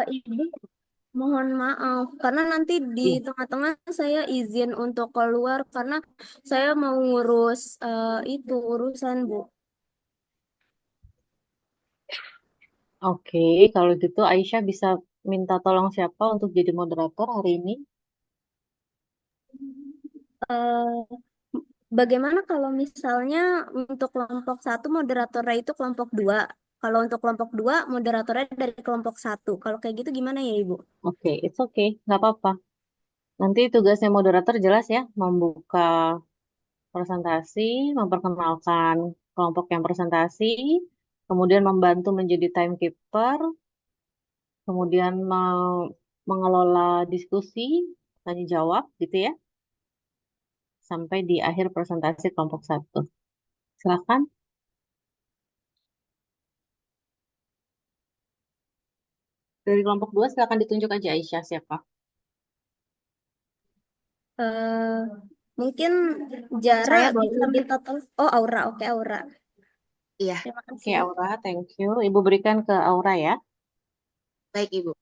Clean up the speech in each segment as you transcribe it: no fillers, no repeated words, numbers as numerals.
Ibu, mohon maaf karena nanti di Iya. tengah-tengah saya izin untuk keluar karena saya mau ngurus itu urusan Bu. Oke, kalau gitu Aisyah bisa minta tolong siapa untuk jadi moderator hari ini? Eh, Bagaimana kalau misalnya untuk kelompok satu moderatornya itu kelompok dua, kalau untuk kelompok dua moderatornya dari kelompok satu. Kalau kayak gitu gimana ya Ibu? Oke, it's okay, nggak apa-apa. Nanti tugasnya moderator jelas ya, membuka presentasi, memperkenalkan kelompok yang presentasi, kemudian membantu menjadi timekeeper, kemudian mengelola diskusi, tanya jawab gitu ya, sampai di akhir presentasi kelompok satu. Silakan. Dari kelompok dua silakan ditunjuk aja Aisyah siapa. eh Mungkin Jara Saya bisa boleh. minta tolong. Oh, Aura, oke Aura. Iya, Terima Oke kasih. Aura, thank you. Ibu berikan ke Aura ya. baik Ibu.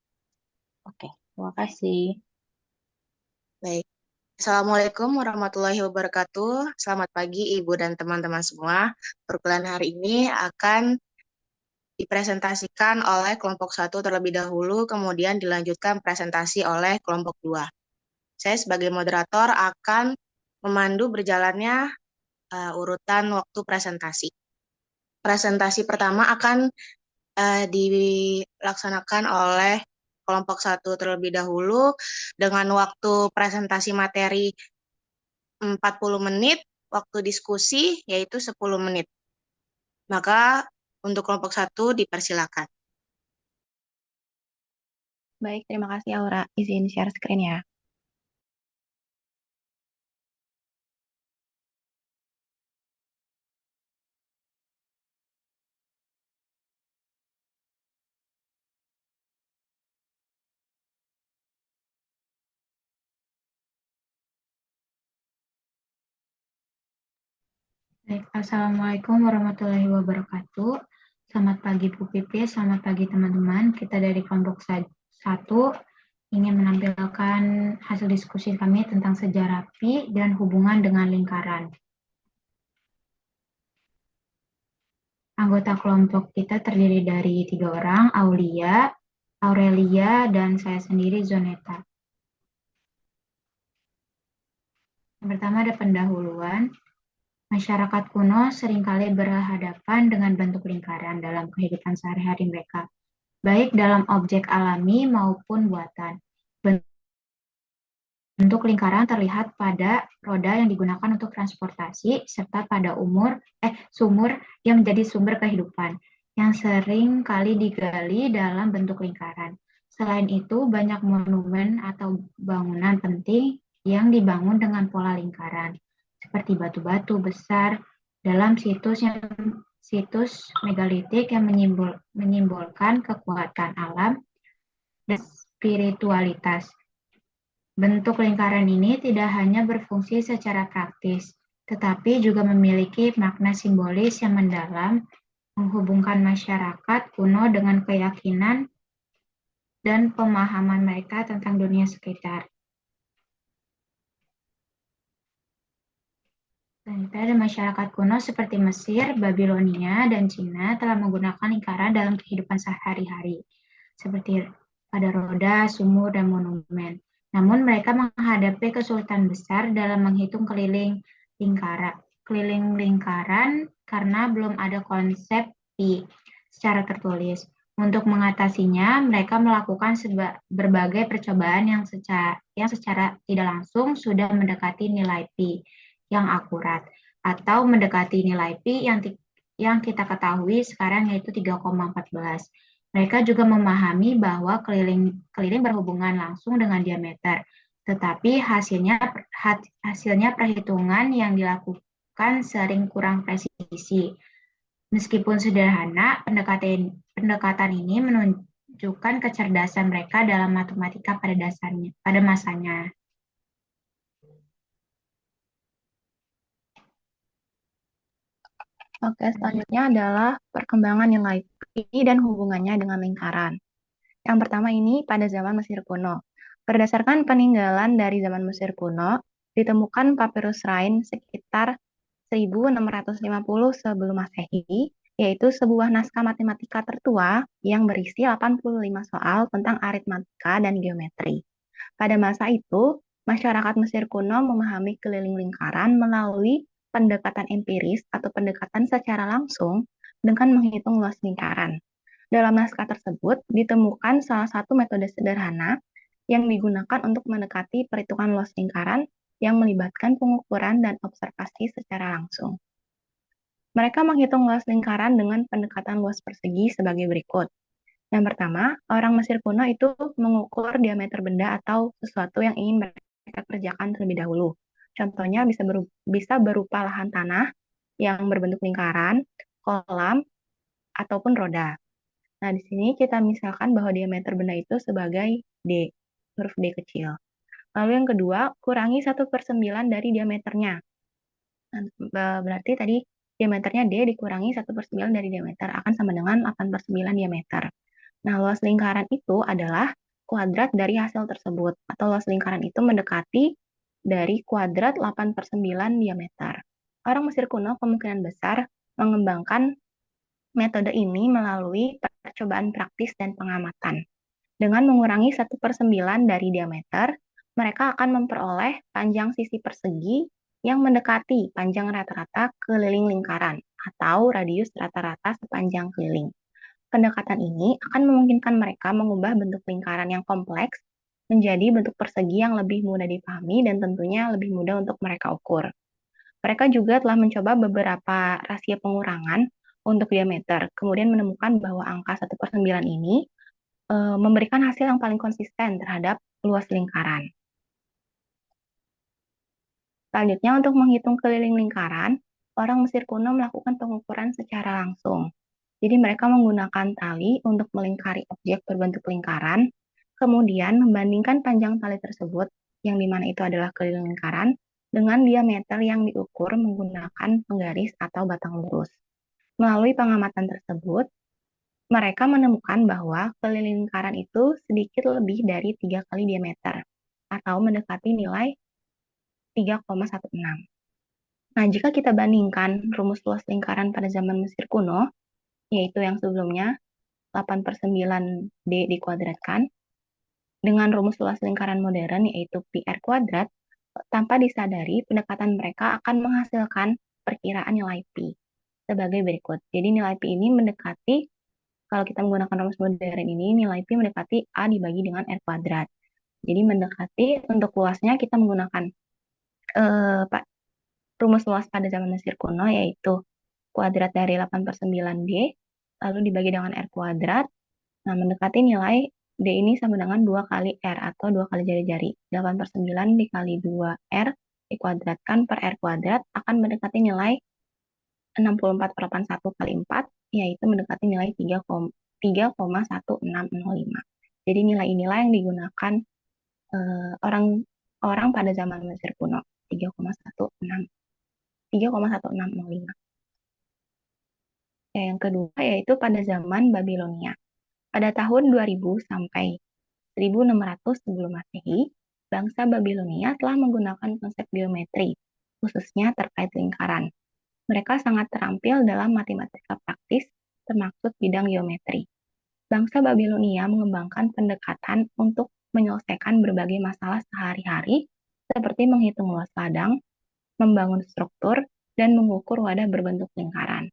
Oke, terima kasih. Baik. Assalamualaikum warahmatullahi wabarakatuh. Selamat pagi Ibu dan teman-teman semua. Perkuliahan hari ini akan dipresentasikan oleh kelompok satu terlebih dahulu, kemudian dilanjutkan presentasi oleh kelompok dua. Saya sebagai moderator akan memandu berjalannya urutan waktu presentasi. Presentasi pertama akan dilaksanakan oleh kelompok satu terlebih dahulu dengan waktu presentasi materi 40 menit, waktu diskusi yaitu 10 menit. Maka untuk kelompok satu dipersilakan. Baik, terima kasih Aura. Izin share screen ya. Baik, Assalamualaikum warahmatullahi wabarakatuh. Selamat pagi Bu Pipi, selamat pagi teman-teman. Kita dari kelompok satu ingin menampilkan hasil diskusi kami tentang sejarah pi dan hubungan dengan lingkaran. Anggota kelompok kita terdiri dari 3 orang, Aulia, Aurelia, dan saya sendiri, Zoneta. Yang pertama ada pendahuluan. Masyarakat kuno seringkali berhadapan dengan bentuk lingkaran dalam kehidupan sehari-hari mereka, baik dalam objek alami maupun buatan. Bentuk lingkaran terlihat pada roda yang digunakan untuk transportasi, serta pada sumur yang menjadi sumber kehidupan, yang sering kali digali dalam bentuk lingkaran. Selain itu, banyak monumen atau bangunan penting yang dibangun dengan pola lingkaran, seperti batu-batu besar dalam situs megalitik yang menyimbolkan kekuatan alam dan spiritualitas. Bentuk lingkaran ini tidak hanya berfungsi secara praktis, tetapi juga memiliki makna simbolis yang mendalam, menghubungkan masyarakat kuno dengan keyakinan dan pemahaman mereka tentang dunia sekitar. Selanjutnya ada masyarakat kuno seperti Mesir, Babilonia, dan Cina telah menggunakan lingkaran dalam kehidupan sehari-hari, seperti pada roda, sumur, dan monumen. Namun mereka menghadapi kesulitan besar dalam menghitung keliling lingkaran karena belum ada konsep pi secara tertulis. Untuk mengatasinya, mereka melakukan berbagai percobaan yang secara tidak langsung sudah mendekati nilai pi yang akurat atau mendekati nilai pi yang kita ketahui sekarang yaitu 3,14. Mereka juga memahami bahwa keliling berhubungan langsung dengan diameter, tetapi hasilnya perhitungan yang dilakukan sering kurang presisi. Meskipun sederhana, pendekatan ini menunjukkan kecerdasan mereka dalam matematika pada masanya. Oke, selanjutnya adalah perkembangan nilai pi dan hubungannya dengan lingkaran. Yang pertama ini pada zaman Mesir kuno. Berdasarkan peninggalan dari zaman Mesir kuno, ditemukan papirus Rain sekitar 1650 sebelum Masehi, yaitu sebuah naskah matematika tertua yang berisi 85 soal tentang aritmatika dan geometri. Pada masa itu, masyarakat Mesir kuno memahami keliling lingkaran melalui pendekatan empiris atau pendekatan secara langsung dengan menghitung luas lingkaran. Dalam naskah tersebut ditemukan salah satu metode sederhana yang digunakan untuk mendekati perhitungan luas lingkaran yang melibatkan pengukuran dan observasi secara langsung. Mereka menghitung luas lingkaran dengan pendekatan luas persegi sebagai berikut. Yang pertama, orang Mesir kuno itu mengukur diameter benda atau sesuatu yang ingin mereka kerjakan terlebih dahulu. Contohnya bisa berupa lahan tanah yang berbentuk lingkaran, kolam, ataupun roda. Nah, di sini kita misalkan bahwa diameter benda itu sebagai D, huruf D kecil. Lalu yang kedua, kurangi 1/9 dari diameternya. Berarti tadi diameternya D dikurangi 1/9 dari diameter akan sama dengan 8/9 diameter. Nah, luas lingkaran itu adalah kuadrat dari hasil tersebut, atau luas lingkaran itu mendekati dari kuadrat 8/9 diameter. Orang Mesir kuno kemungkinan besar mengembangkan metode ini melalui percobaan praktis dan pengamatan. Dengan mengurangi 1/9 dari diameter, mereka akan memperoleh panjang sisi persegi yang mendekati panjang rata-rata keliling lingkaran atau radius rata-rata sepanjang keliling. Pendekatan ini akan memungkinkan mereka mengubah bentuk lingkaran yang kompleks menjadi bentuk persegi yang lebih mudah dipahami dan tentunya lebih mudah untuk mereka ukur. Mereka juga telah mencoba beberapa rasio pengurangan untuk diameter, kemudian menemukan bahwa angka 1/9 ini memberikan hasil yang paling konsisten terhadap luas lingkaran. Selanjutnya, untuk menghitung keliling lingkaran, orang Mesir kuno melakukan pengukuran secara langsung. Jadi mereka menggunakan tali untuk melingkari objek berbentuk lingkaran, kemudian membandingkan panjang tali tersebut, yang dimana itu adalah keliling lingkaran, dengan diameter yang diukur menggunakan penggaris atau batang lurus. Melalui pengamatan tersebut, mereka menemukan bahwa keliling lingkaran itu sedikit lebih dari 3 kali diameter, atau mendekati nilai 3,16. Nah, jika kita bandingkan rumus luas lingkaran pada zaman Mesir kuno, yaitu yang sebelumnya 8/9 D dikuadratkan, dengan rumus luas lingkaran modern yaitu PR kuadrat, tanpa disadari pendekatan mereka akan menghasilkan perkiraan nilai Pi sebagai berikut. Jadi nilai Pi ini mendekati, kalau kita menggunakan rumus modern ini, nilai Pi mendekati A dibagi dengan R kuadrat. Jadi mendekati untuk luasnya kita menggunakan rumus luas pada zaman Mesir kuno yaitu kuadrat dari 8/9 D lalu dibagi dengan R kuadrat. Nah, mendekati nilai D ini sama dengan 2 kali R atau 2 kali jari-jari. 8/9 dikali 2R dikuadratkan per R kuadrat akan mendekati nilai 64/81 kali 4, yaitu mendekati nilai 3,1605. Jadi nilai inilah yang digunakan orang pada zaman Mesir kuno, 3,1605. Yang kedua yaitu pada zaman Babilonia. Pada tahun 2000 sampai 1600 sebelum Masehi, bangsa Babilonia telah menggunakan konsep geometri, khususnya terkait lingkaran. Mereka sangat terampil dalam matematika praktis, termaksud bidang geometri. Bangsa Babilonia mengembangkan pendekatan untuk menyelesaikan berbagai masalah sehari-hari, seperti menghitung luas ladang, membangun struktur, dan mengukur wadah berbentuk lingkaran.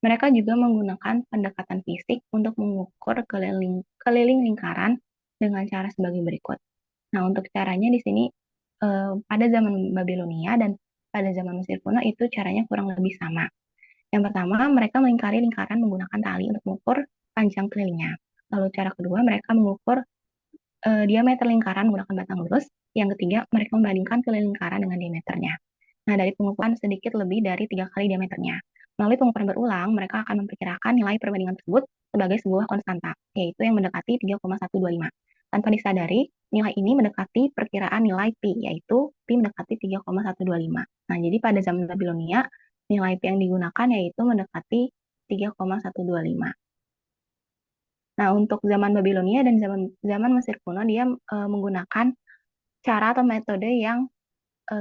Mereka juga menggunakan pendekatan fisik untuk mengukur keliling lingkaran dengan cara sebagai berikut. Nah, untuk caranya di sini pada zaman Babilonia dan pada zaman Mesir kuno itu caranya kurang lebih sama. Yang pertama, mereka melingkari lingkaran menggunakan tali untuk mengukur panjang kelilingnya. Lalu cara kedua, mereka mengukur diameter lingkaran menggunakan batang lurus. Yang ketiga, mereka membandingkan keliling lingkaran dengan diameternya. Nah, dari pengukuran sedikit lebih dari 3 kali diameternya. Melalui pengukuran berulang, mereka akan memperkirakan nilai perbandingan tersebut sebagai sebuah konstanta, yaitu yang mendekati 3,125. Tanpa disadari, nilai ini mendekati perkiraan nilai Pi, yaitu Pi mendekati 3,125. Nah, jadi pada zaman Babilonia, nilai Pi yang digunakan yaitu mendekati 3,125. Nah, untuk zaman Babilonia dan zaman Mesir kuno dia menggunakan cara atau metode yang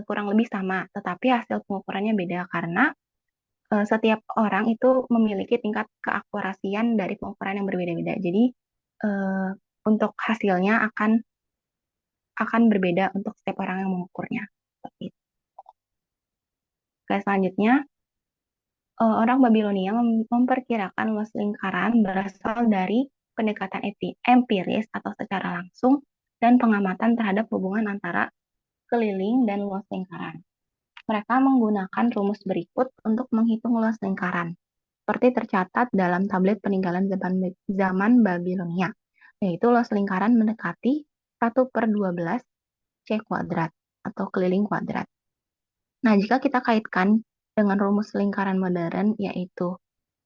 kurang lebih sama, tetapi hasil pengukurannya beda karena setiap orang itu memiliki tingkat keakurasian dari pengukuran yang berbeda-beda. Jadi eh, untuk hasilnya akan berbeda untuk setiap orang yang mengukurnya. Seperti itu. Oke, selanjutnya orang Babilonia memperkirakan luas lingkaran berasal dari pendekatan empiris atau secara langsung dan pengamatan terhadap hubungan antara keliling dan luas lingkaran. Mereka menggunakan rumus berikut untuk menghitung luas lingkaran, seperti tercatat dalam tablet peninggalan zaman Babilonia, yaitu luas lingkaran mendekati 1/12 C kuadrat atau keliling kuadrat. Nah, jika kita kaitkan dengan rumus lingkaran modern, yaitu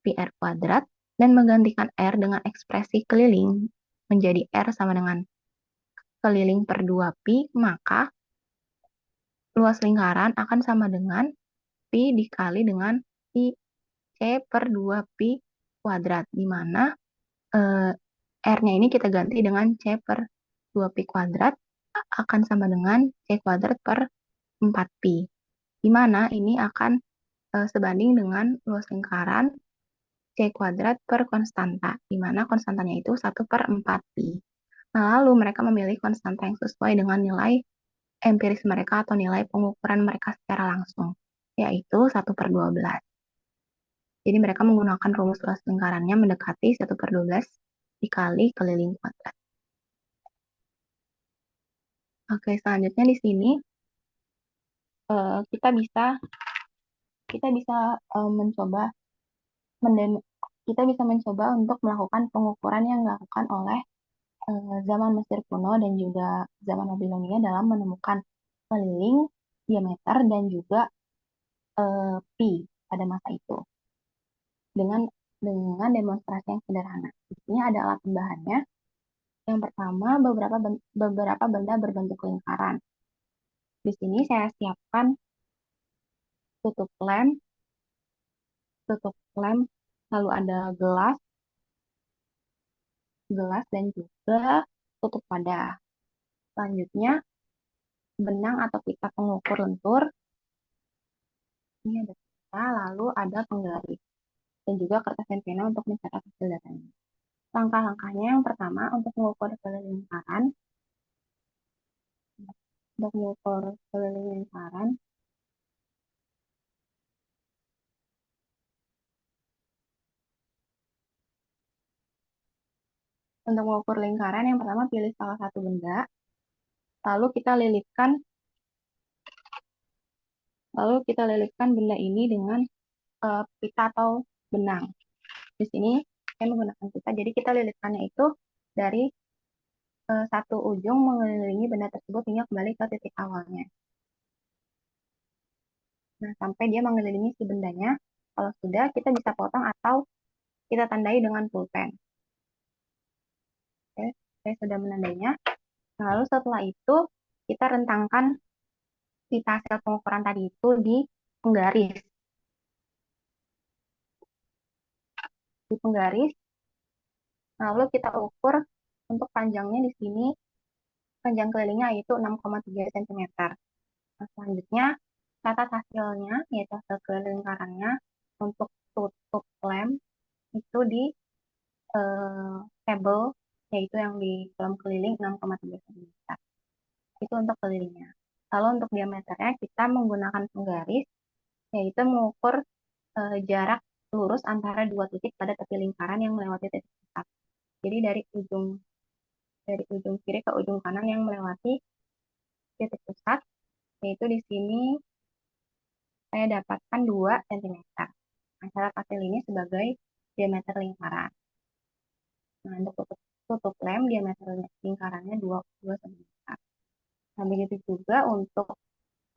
pi r kuadrat, dan menggantikan R dengan ekspresi keliling menjadi R sama dengan keliling per 2 pi, maka luas lingkaran akan sama dengan pi dikali dengan pi C per 2 pi kuadrat, di mana R-nya ini kita ganti dengan C per 2 pi kuadrat akan sama dengan C kuadrat per 4 pi, di mana ini akan sebanding dengan luas lingkaran C kuadrat per konstanta, di mana konstantanya itu 1/4 pi. Nah, lalu mereka memilih konstanta yang sesuai dengan nilai empiris mereka atau nilai pengukuran mereka secara langsung, yaitu 1/12. Jadi mereka menggunakan rumus luas lingkarannya mendekati 1/12 dikali keliling kuadrat. Oke, selanjutnya di sini kita bisa mencoba kita bisa mencoba untuk melakukan pengukuran yang dilakukan oleh zaman Mesir kuno dan juga zaman Babilonia dalam menemukan keliling, diameter, dan juga pi pada masa itu dengan demonstrasi yang sederhana. Di sini ada alat tambahannya. Yang pertama, beberapa benda berbentuk lingkaran. Di sini saya siapkan tutup lem, lalu ada gelas dan juga tutup wadah. Selanjutnya, benang atau pita pengukur lentur. Ini ada pita, lalu ada penggaris dan juga kertas dan pena untuk mencatat hasil datanya. Langkah-langkahnya yang pertama untuk mengukur lingkaran. Untuk mengukur keliling lingkaran, yang pertama pilih salah satu benda, lalu kita lilitkan benda ini dengan pita atau benang. Di sini saya menggunakan pita, jadi kita lilitkannya itu dari satu ujung mengelilingi benda tersebut hingga kembali ke titik awalnya. Nah, sampai dia mengelilingi si bendanya. Kalau sudah, kita bisa potong atau kita tandai dengan pulpen. Oke, saya sudah menandainya. Nah, lalu setelah itu, kita rentangkan pita hasil pengukuran tadi itu di penggaris. Lalu kita ukur untuk panjangnya di sini, panjang kelilingnya yaitu 6,3 cm. Nah, selanjutnya, catat hasilnya, yaitu hasil keliling lingkarannya untuk tutup lem itu di tabel, yaitu yang di kolom keliling 6,3 cm. Itu untuk kelilingnya. Lalu untuk diameternya kita menggunakan penggaris, yaitu mengukur jarak lurus antara dua titik pada tepi lingkaran yang melewati titik pusat. Jadi dari ujung kiri ke ujung kanan yang melewati titik pusat, yaitu di sini saya dapatkan 2 cm. Nah, cara hasil ini sebagai diameter lingkaran. Nah, untuk tutup lem diameter lingkarannya 2 cm. Nah, begitu juga untuk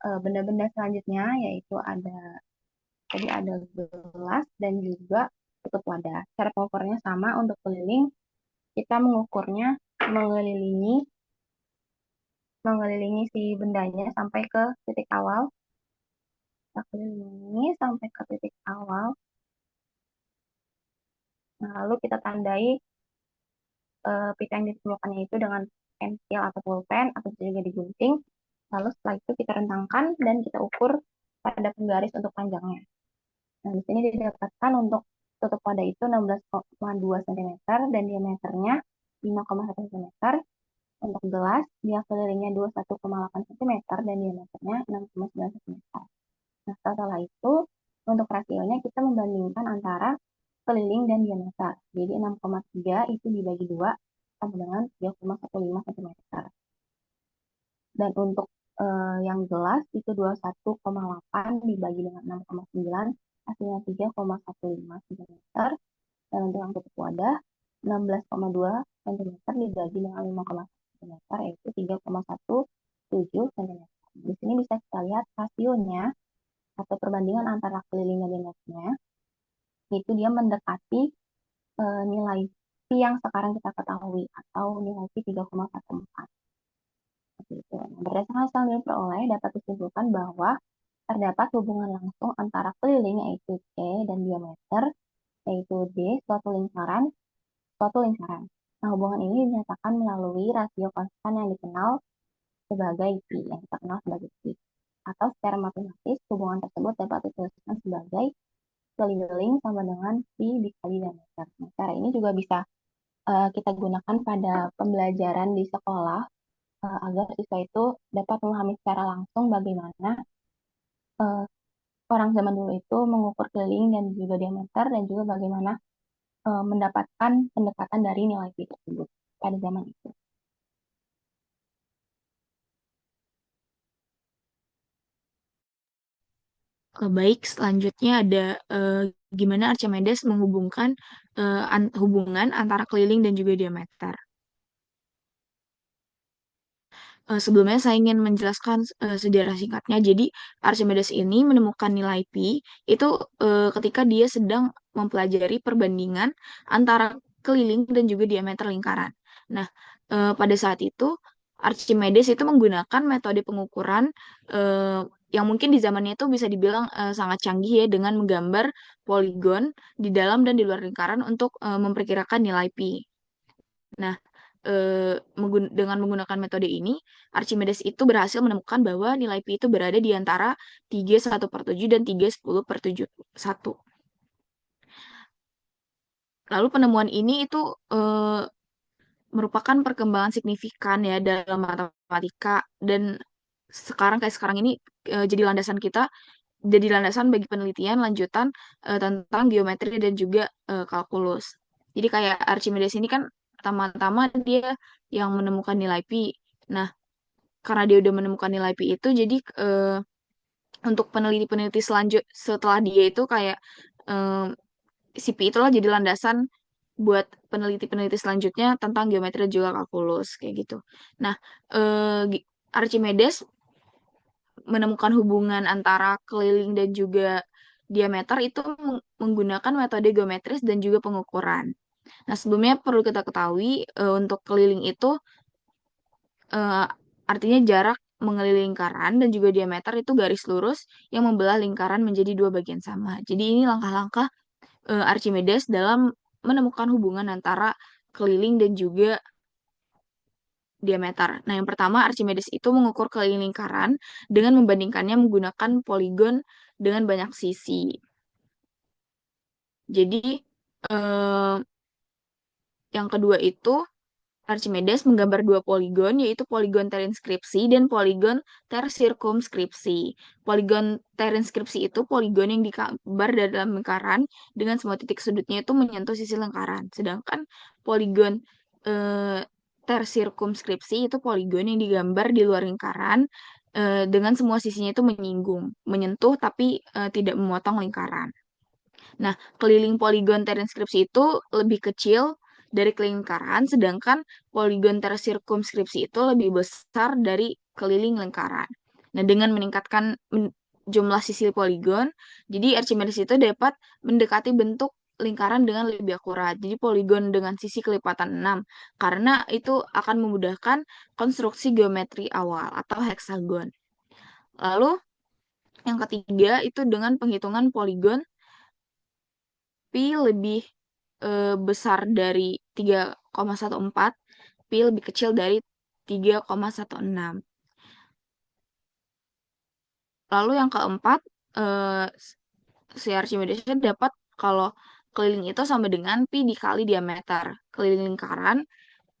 benda-benda selanjutnya, yaitu tadi ada gelas dan juga tutup wadah. Cara pengukurannya sama. Untuk keliling, kita mengukurnya mengelilingi si bendanya sampai ke titik awal. Kita kelilingi sampai ke titik awal. Nah, lalu kita tandai pita yang ditemukannya itu dengan pensil atau pulpen atau bisa juga digunting. Lalu setelah itu kita rentangkan dan kita ukur pada penggaris untuk panjangnya. Nah, di sini didapatkan untuk tutup wadah itu 16,2 cm dan diameternya 5,1 cm. Untuk gelas, dia kelilingnya 21,8 cm dan diameternya 6,9 cm. Nah, setelah itu, untuk rasionya kita membandingkan antara keliling dan diameter. Jadi 6,3 itu dibagi 2 sama dengan 3,15 cm. Dan untuk yang gelas itu 21,8 dibagi dengan 6,9 hasilnya 3,15 cm. Dan untuk yang tutup wadah 16,2 cm dibagi dengan 5,1 cm yaitu 3,17 cm. Di sini bisa kita lihat rasionya atau perbandingan antara keliling dan diameternya itu dia mendekati nilai P yang sekarang kita ketahui atau nilai P 3,14. Seperti itu. Nah, berdasarkan hasil yang diperoleh dapat disimpulkan bahwa terdapat hubungan langsung antara keliling yaitu C dan diameter yaitu D suatu lingkaran. Nah, hubungan ini dinyatakan melalui rasio konstan yang dikenal sebagai P, yang kita kenal sebagai P. Atau secara matematis, hubungan tersebut dapat dituliskan sebagai keliling sama dengan P dikali diameter. Nah, cara ini juga bisa kita gunakan pada pembelajaran di sekolah agar siswa itu dapat memahami secara langsung bagaimana uh, orang zaman dulu itu mengukur keliling dan juga diameter dan juga bagaimana mendapatkan pendekatan dari nilai P tersebut pada zaman itu. Baik, selanjutnya ada gimana Archimedes menghubungkan hubungan antara keliling dan juga diameter. Sebelumnya saya ingin menjelaskan sejarah singkatnya. Jadi Archimedes ini menemukan nilai pi itu ketika dia sedang mempelajari perbandingan antara keliling dan juga diameter lingkaran. Nah, pada saat itu Archimedes itu menggunakan metode pengukuran yang mungkin di zamannya itu bisa dibilang sangat canggih ya dengan menggambar poligon di dalam dan di luar lingkaran untuk memperkirakan nilai pi. Nah, dengan menggunakan metode ini, Archimedes itu berhasil menemukan bahwa nilai pi itu berada di antara 3,1/7 dan 3,10/7. Lalu penemuan ini itu merupakan perkembangan signifikan ya dalam matematika dan kayak sekarang ini jadi landasan bagi penelitian lanjutan tentang geometri dan juga kalkulus. Jadi kayak Archimedes ini kan pertama-tama dia yang menemukan nilai pi. Nah, karena dia udah menemukan nilai pi itu, jadi untuk peneliti-peneliti setelah dia itu kayak eh, si pi itulah jadi landasan buat peneliti-peneliti selanjutnya tentang geometri dan juga kalkulus kayak gitu. Nah, Archimedes menemukan hubungan antara keliling dan juga diameter itu menggunakan metode geometris dan juga pengukuran. Nah, sebelumnya perlu kita ketahui untuk keliling itu eh, artinya jarak mengelilingi lingkaran dan juga diameter itu garis lurus yang membelah lingkaran menjadi dua bagian sama. Jadi ini langkah-langkah Archimedes dalam menemukan hubungan antara keliling dan juga diameter. Nah, yang pertama Archimedes itu mengukur keliling lingkaran dengan membandingkannya menggunakan poligon dengan banyak sisi. Jadi eh, yang kedua itu Archimedes menggambar dua poligon, yaitu poligon terinskripsi dan poligon tersirkumskripsi. Poligon terinskripsi itu poligon yang digambar dalam lingkaran dengan semua titik sudutnya itu menyentuh sisi lingkaran. Sedangkan poligon eh, tersirkumskripsi itu poligon yang digambar di luar lingkaran dengan semua sisinya itu menyentuh tapi tidak memotong lingkaran. Nah, keliling poligon terinskripsi itu lebih kecil dari keliling lingkaran, sedangkan poligon tersirkumskripsi itu lebih besar dari keliling lingkaran. Nah, dengan meningkatkan jumlah sisi poligon, jadi Archimedes itu dapat mendekati bentuk lingkaran dengan lebih akurat. Jadi poligon dengan sisi kelipatan 6, karena itu akan memudahkan konstruksi geometri awal atau heksagon. Lalu, yang ketiga itu dengan penghitungan poligon pi lebih besar dari 3,14, pi lebih kecil dari 3,16. Lalu yang keempat, eh, si Archimedesnya dapat kalau keliling itu sama dengan pi dikali diameter. Keliling lingkaran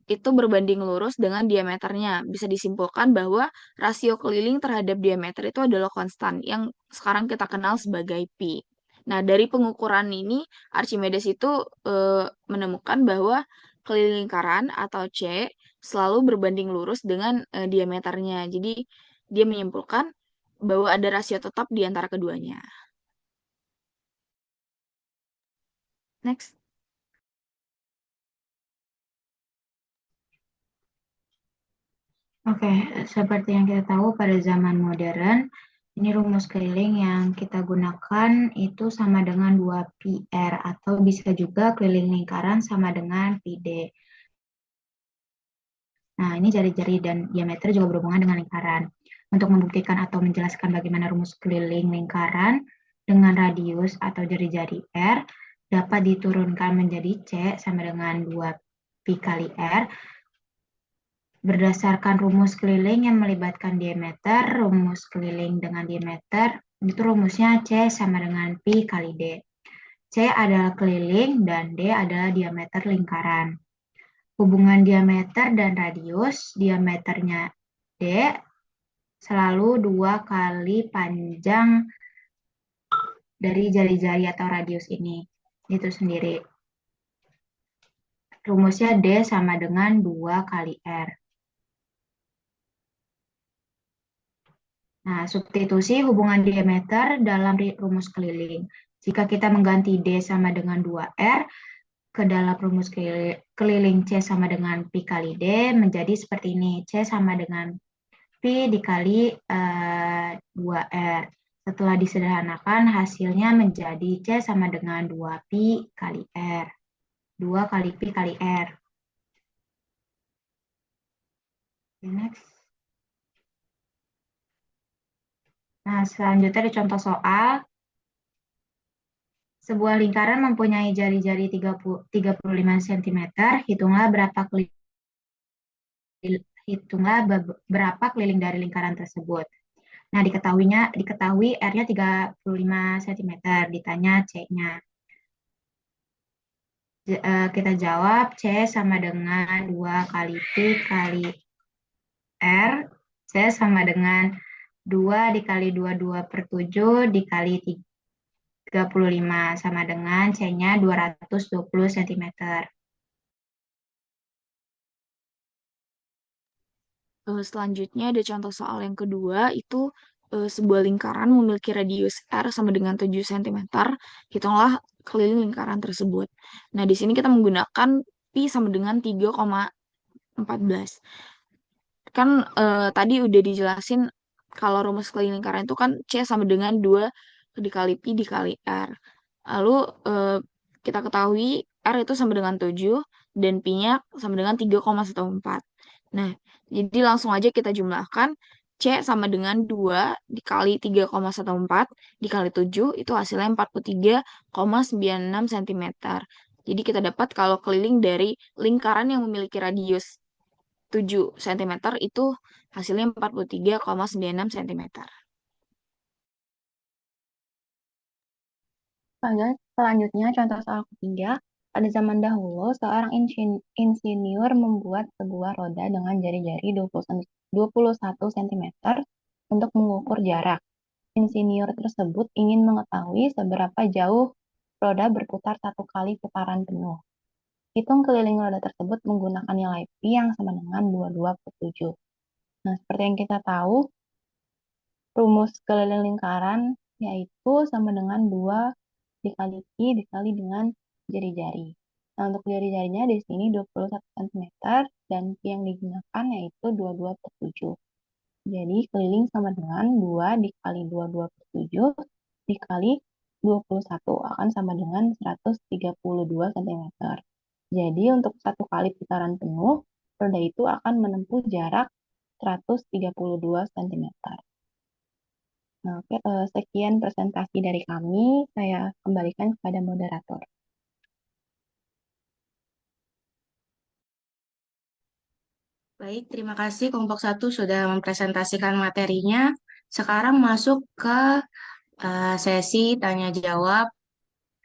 itu berbanding lurus dengan diameternya. Bisa disimpulkan bahwa rasio keliling terhadap diameter itu adalah konstan yang sekarang kita kenal sebagai pi. Nah, dari pengukuran ini Archimedes itu menemukan bahwa keliling lingkaran atau C selalu berbanding lurus dengan diameternya. Jadi, dia menyimpulkan bahwa ada rasio tetap di antara keduanya. Next. Oke, seperti yang kita tahu pada zaman modern, ini rumus keliling yang kita gunakan itu sama dengan 2πr atau bisa juga keliling lingkaran sama dengan πd. Nah, ini jari-jari dan diameter juga berhubungan dengan lingkaran. Untuk membuktikan atau menjelaskan bagaimana rumus keliling lingkaran dengan radius atau jari-jari R dapat diturunkan menjadi C sama dengan 2π kali R. Berdasarkan rumus keliling yang melibatkan diameter, rumus keliling dengan diameter, itu rumusnya C sama dengan pi kali D. C adalah keliling dan D adalah diameter lingkaran. Hubungan diameter dan radius, diameternya D selalu 2 kali panjang dari jari-jari atau radius ini. Itu sendiri. Rumusnya D sama dengan 2 kali R. Nah, substitusi hubungan diameter dalam rumus keliling. Jika kita mengganti D sama dengan 2R, ke dalam rumus keliling C sama dengan pi kali D menjadi seperti ini. C sama dengan pi dikali 2R. Setelah disederhanakan, hasilnya menjadi C sama dengan 2pi kali R. 2 kali pi kali R. Okay, next. Nah, selanjutnya ada contoh soal. Sebuah lingkaran mempunyai jari-jari 35 cm. Hitunglah berapa keliling dari lingkaran tersebut. Nah, diketahui R-nya 35 cm, ditanya C-nya. Kita jawab C sama dengan 2 kali pi kali R. C sama dengan 2 dikali 22/7 dikali 35 sama dengan C-nya 220 cm. Selanjutnya ada contoh soal yang kedua, itu sebuah lingkaran memiliki radius R sama dengan 7 cm. Hitunglah keliling lingkaran tersebut. Nah, di sini kita menggunakan pi sama dengan 3,14. Kan tadi udah dijelasin kalau rumus keliling lingkaran itu kan C sama dengan 2 dikali pi dikali R. Lalu kita ketahui R itu sama dengan 7 dan pi-nya sama dengan 3,14. Nah, jadi langsung aja kita jumlahkan C sama dengan 2 dikali 3,14 dikali 7 itu hasilnya 43,96 cm. Jadi kita dapat kalau keliling dari lingkaran yang memiliki radius 7 cm itu hasilnya 43,96 cm. Selanjutnya, contoh soal ketiga. Pada zaman dahulu, seorang insinyur membuat sebuah roda dengan jari-jari 21 cm untuk mengukur jarak. Insinyur tersebut ingin mengetahui seberapa jauh roda berputar satu kali putaran penuh. Hitung keliling roda tersebut menggunakan nilai pi yang sama dengan 22/7. Nah, seperti yang kita tahu, rumus keliling lingkaran yaitu sama dengan 2 dikali pi dikali dengan jari-jari. Nah, untuk jari-jarinya di sini 21 cm dan pi yang digunakan yaitu 22/7. Jadi keliling sama dengan 2 dikali 22/7 dikali 21 akan sama dengan 132 cm. Jadi untuk satu kali putaran penuh, roda itu akan menempuh jarak 132 cm. Nah, oke, sekian presentasi dari kami. Saya kembalikan kepada moderator. Baik, terima kasih kelompok satu sudah mempresentasikan materinya. Sekarang masuk ke sesi tanya jawab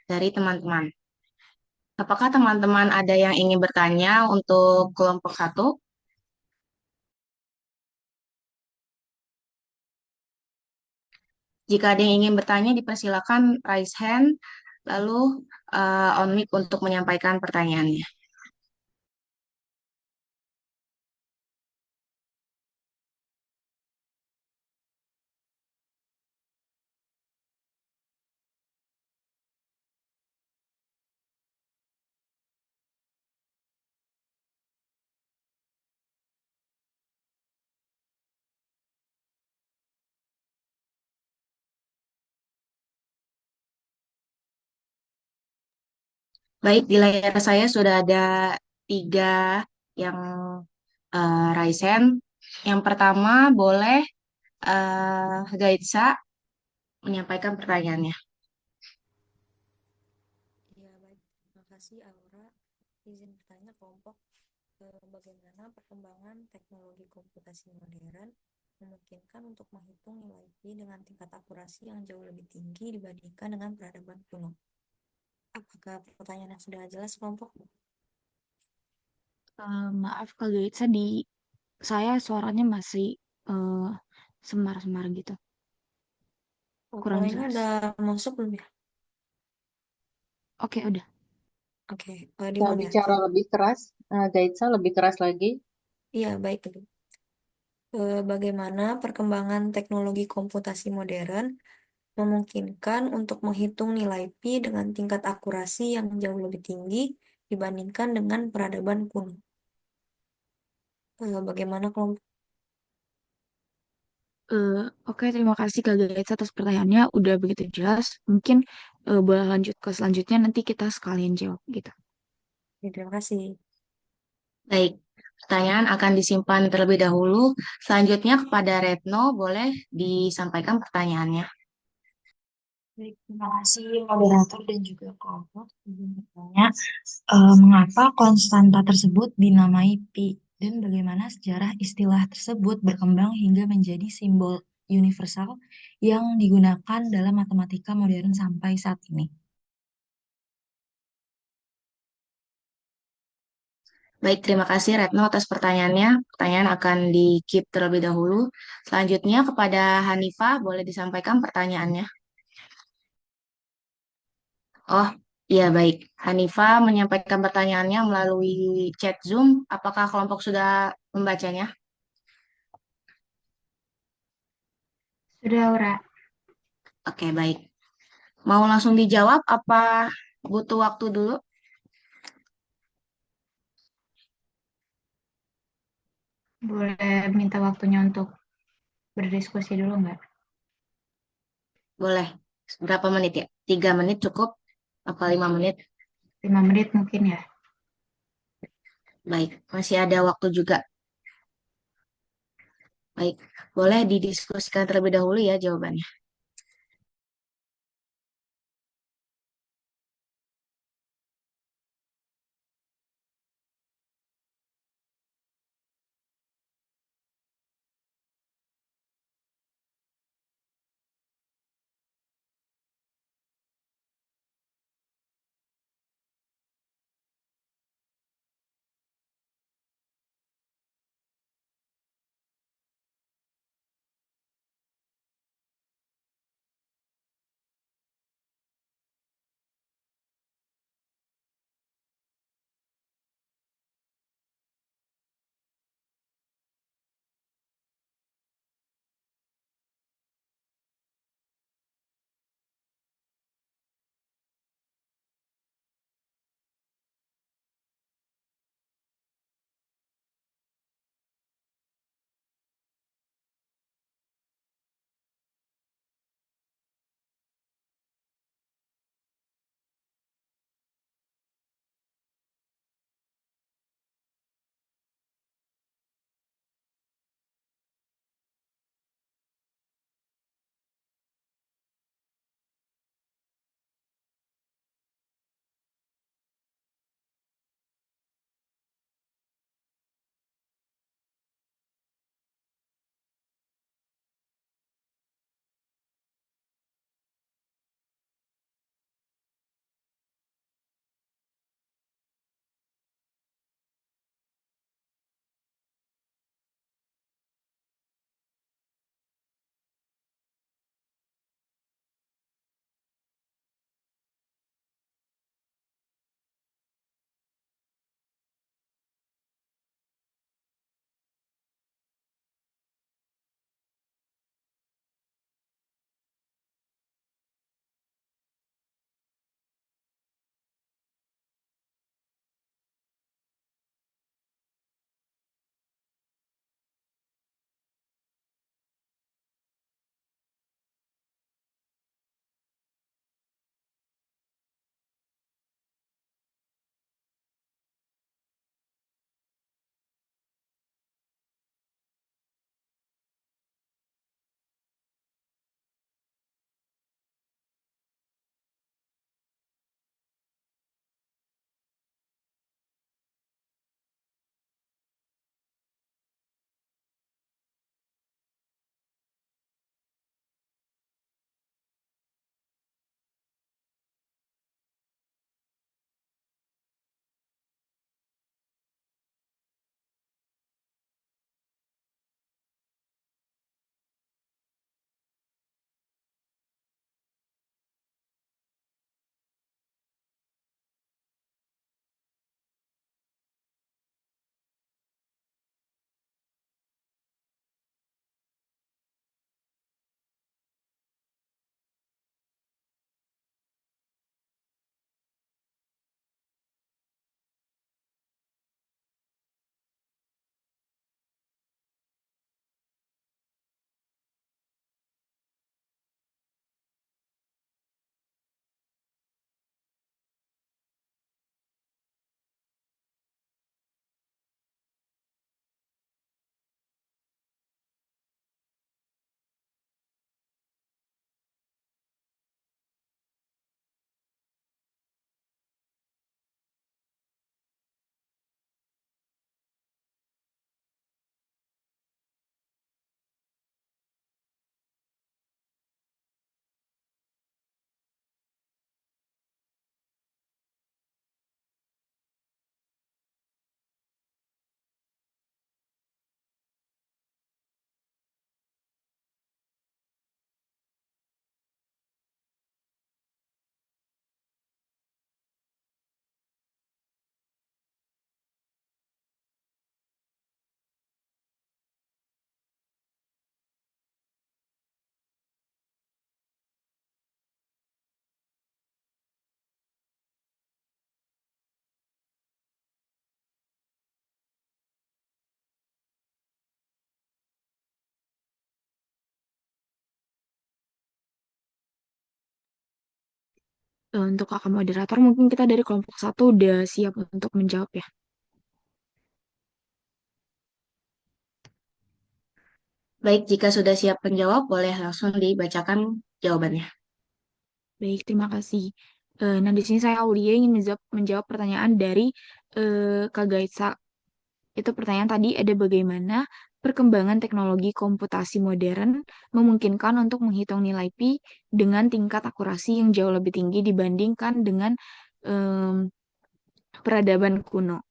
dari teman-teman. Apakah teman-teman ada yang ingin bertanya untuk kelompok satu? Jika ada yang ingin bertanya, dipersilakan raise hand, lalu on mic untuk menyampaikan pertanyaannya. Baik, di layar saya sudah ada 3 yang raise hand. Yang pertama, boleh Gaitsa menyampaikan pertanyaannya. Ya, baik. Terima kasih, Aura. Izin bertanya kelompok bagaimana perkembangan teknologi komputasi modern memungkinkan untuk menghitung nilai pi dengan tingkat akurasi yang jauh lebih tinggi dibandingkan dengan peradaban kuno. Apakah pertanyaannya sudah jelas, kelompok? Maaf kalau itu saya suaranya masih eh, semar-semar gitu, kurang Kalau ini jelas. udah masuk belum ya? Oke, udah. Oke, Bisa diulang ya. bicara lebih keras, Gaitsa lebih keras lagi. Iya, baik. Bagaimana perkembangan teknologi komputasi modern memungkinkan untuk menghitung nilai pi dengan tingkat akurasi yang jauh lebih tinggi dibandingkan dengan peradaban kuno. Bagaimana kelompok? Oke, terima kasih Kak Gaitsa atas pertanyaannya. Udah begitu jelas. Mungkin boleh lanjut ke selanjutnya, nanti kita sekalian jawab gitu. Terima kasih. Baik, pertanyaan akan disimpan terlebih dahulu. Selanjutnya kepada Retno, boleh disampaikan pertanyaannya. Baik, terima kasih moderator dan juga kelompok. Izin bertanya, mengapa konstanta tersebut dinamai pi dan bagaimana sejarah istilah tersebut berkembang hingga menjadi simbol universal yang digunakan dalam matematika modern sampai saat ini? Baik, terima kasih Retno atas pertanyaannya. Pertanyaan akan di-keep terlebih dahulu. Selanjutnya kepada Hanifah, boleh disampaikan pertanyaannya. Oh, iya baik. Hanifah menyampaikan pertanyaannya melalui chat Zoom. Apakah kelompok sudah membacanya? Sudah, Aura. Oke, baik. Mau langsung dijawab apa butuh waktu dulu? Boleh minta waktunya untuk berdiskusi dulu nggak? Boleh. Berapa menit ya? 3 menit cukup? Apa 5 menit? 5 menit mungkin ya. Baik, masih ada waktu juga. Baik, boleh didiskusikan terlebih dahulu ya jawabannya. Untuk kakak moderator, mungkin kita dari kelompok satu udah siap untuk menjawab ya. Baik, jika sudah siap menjawab, boleh langsung dibacakan jawabannya. Baik, terima kasih. Nah, di sini saya Aulia ingin menjawab pertanyaan dari Kak Gaitsa. Itu pertanyaan tadi ada bagaimana perkembangan teknologi komputasi modern memungkinkan untuk menghitung nilai pi dengan tingkat akurasi yang jauh lebih tinggi dibandingkan dengan em, peradaban kuno.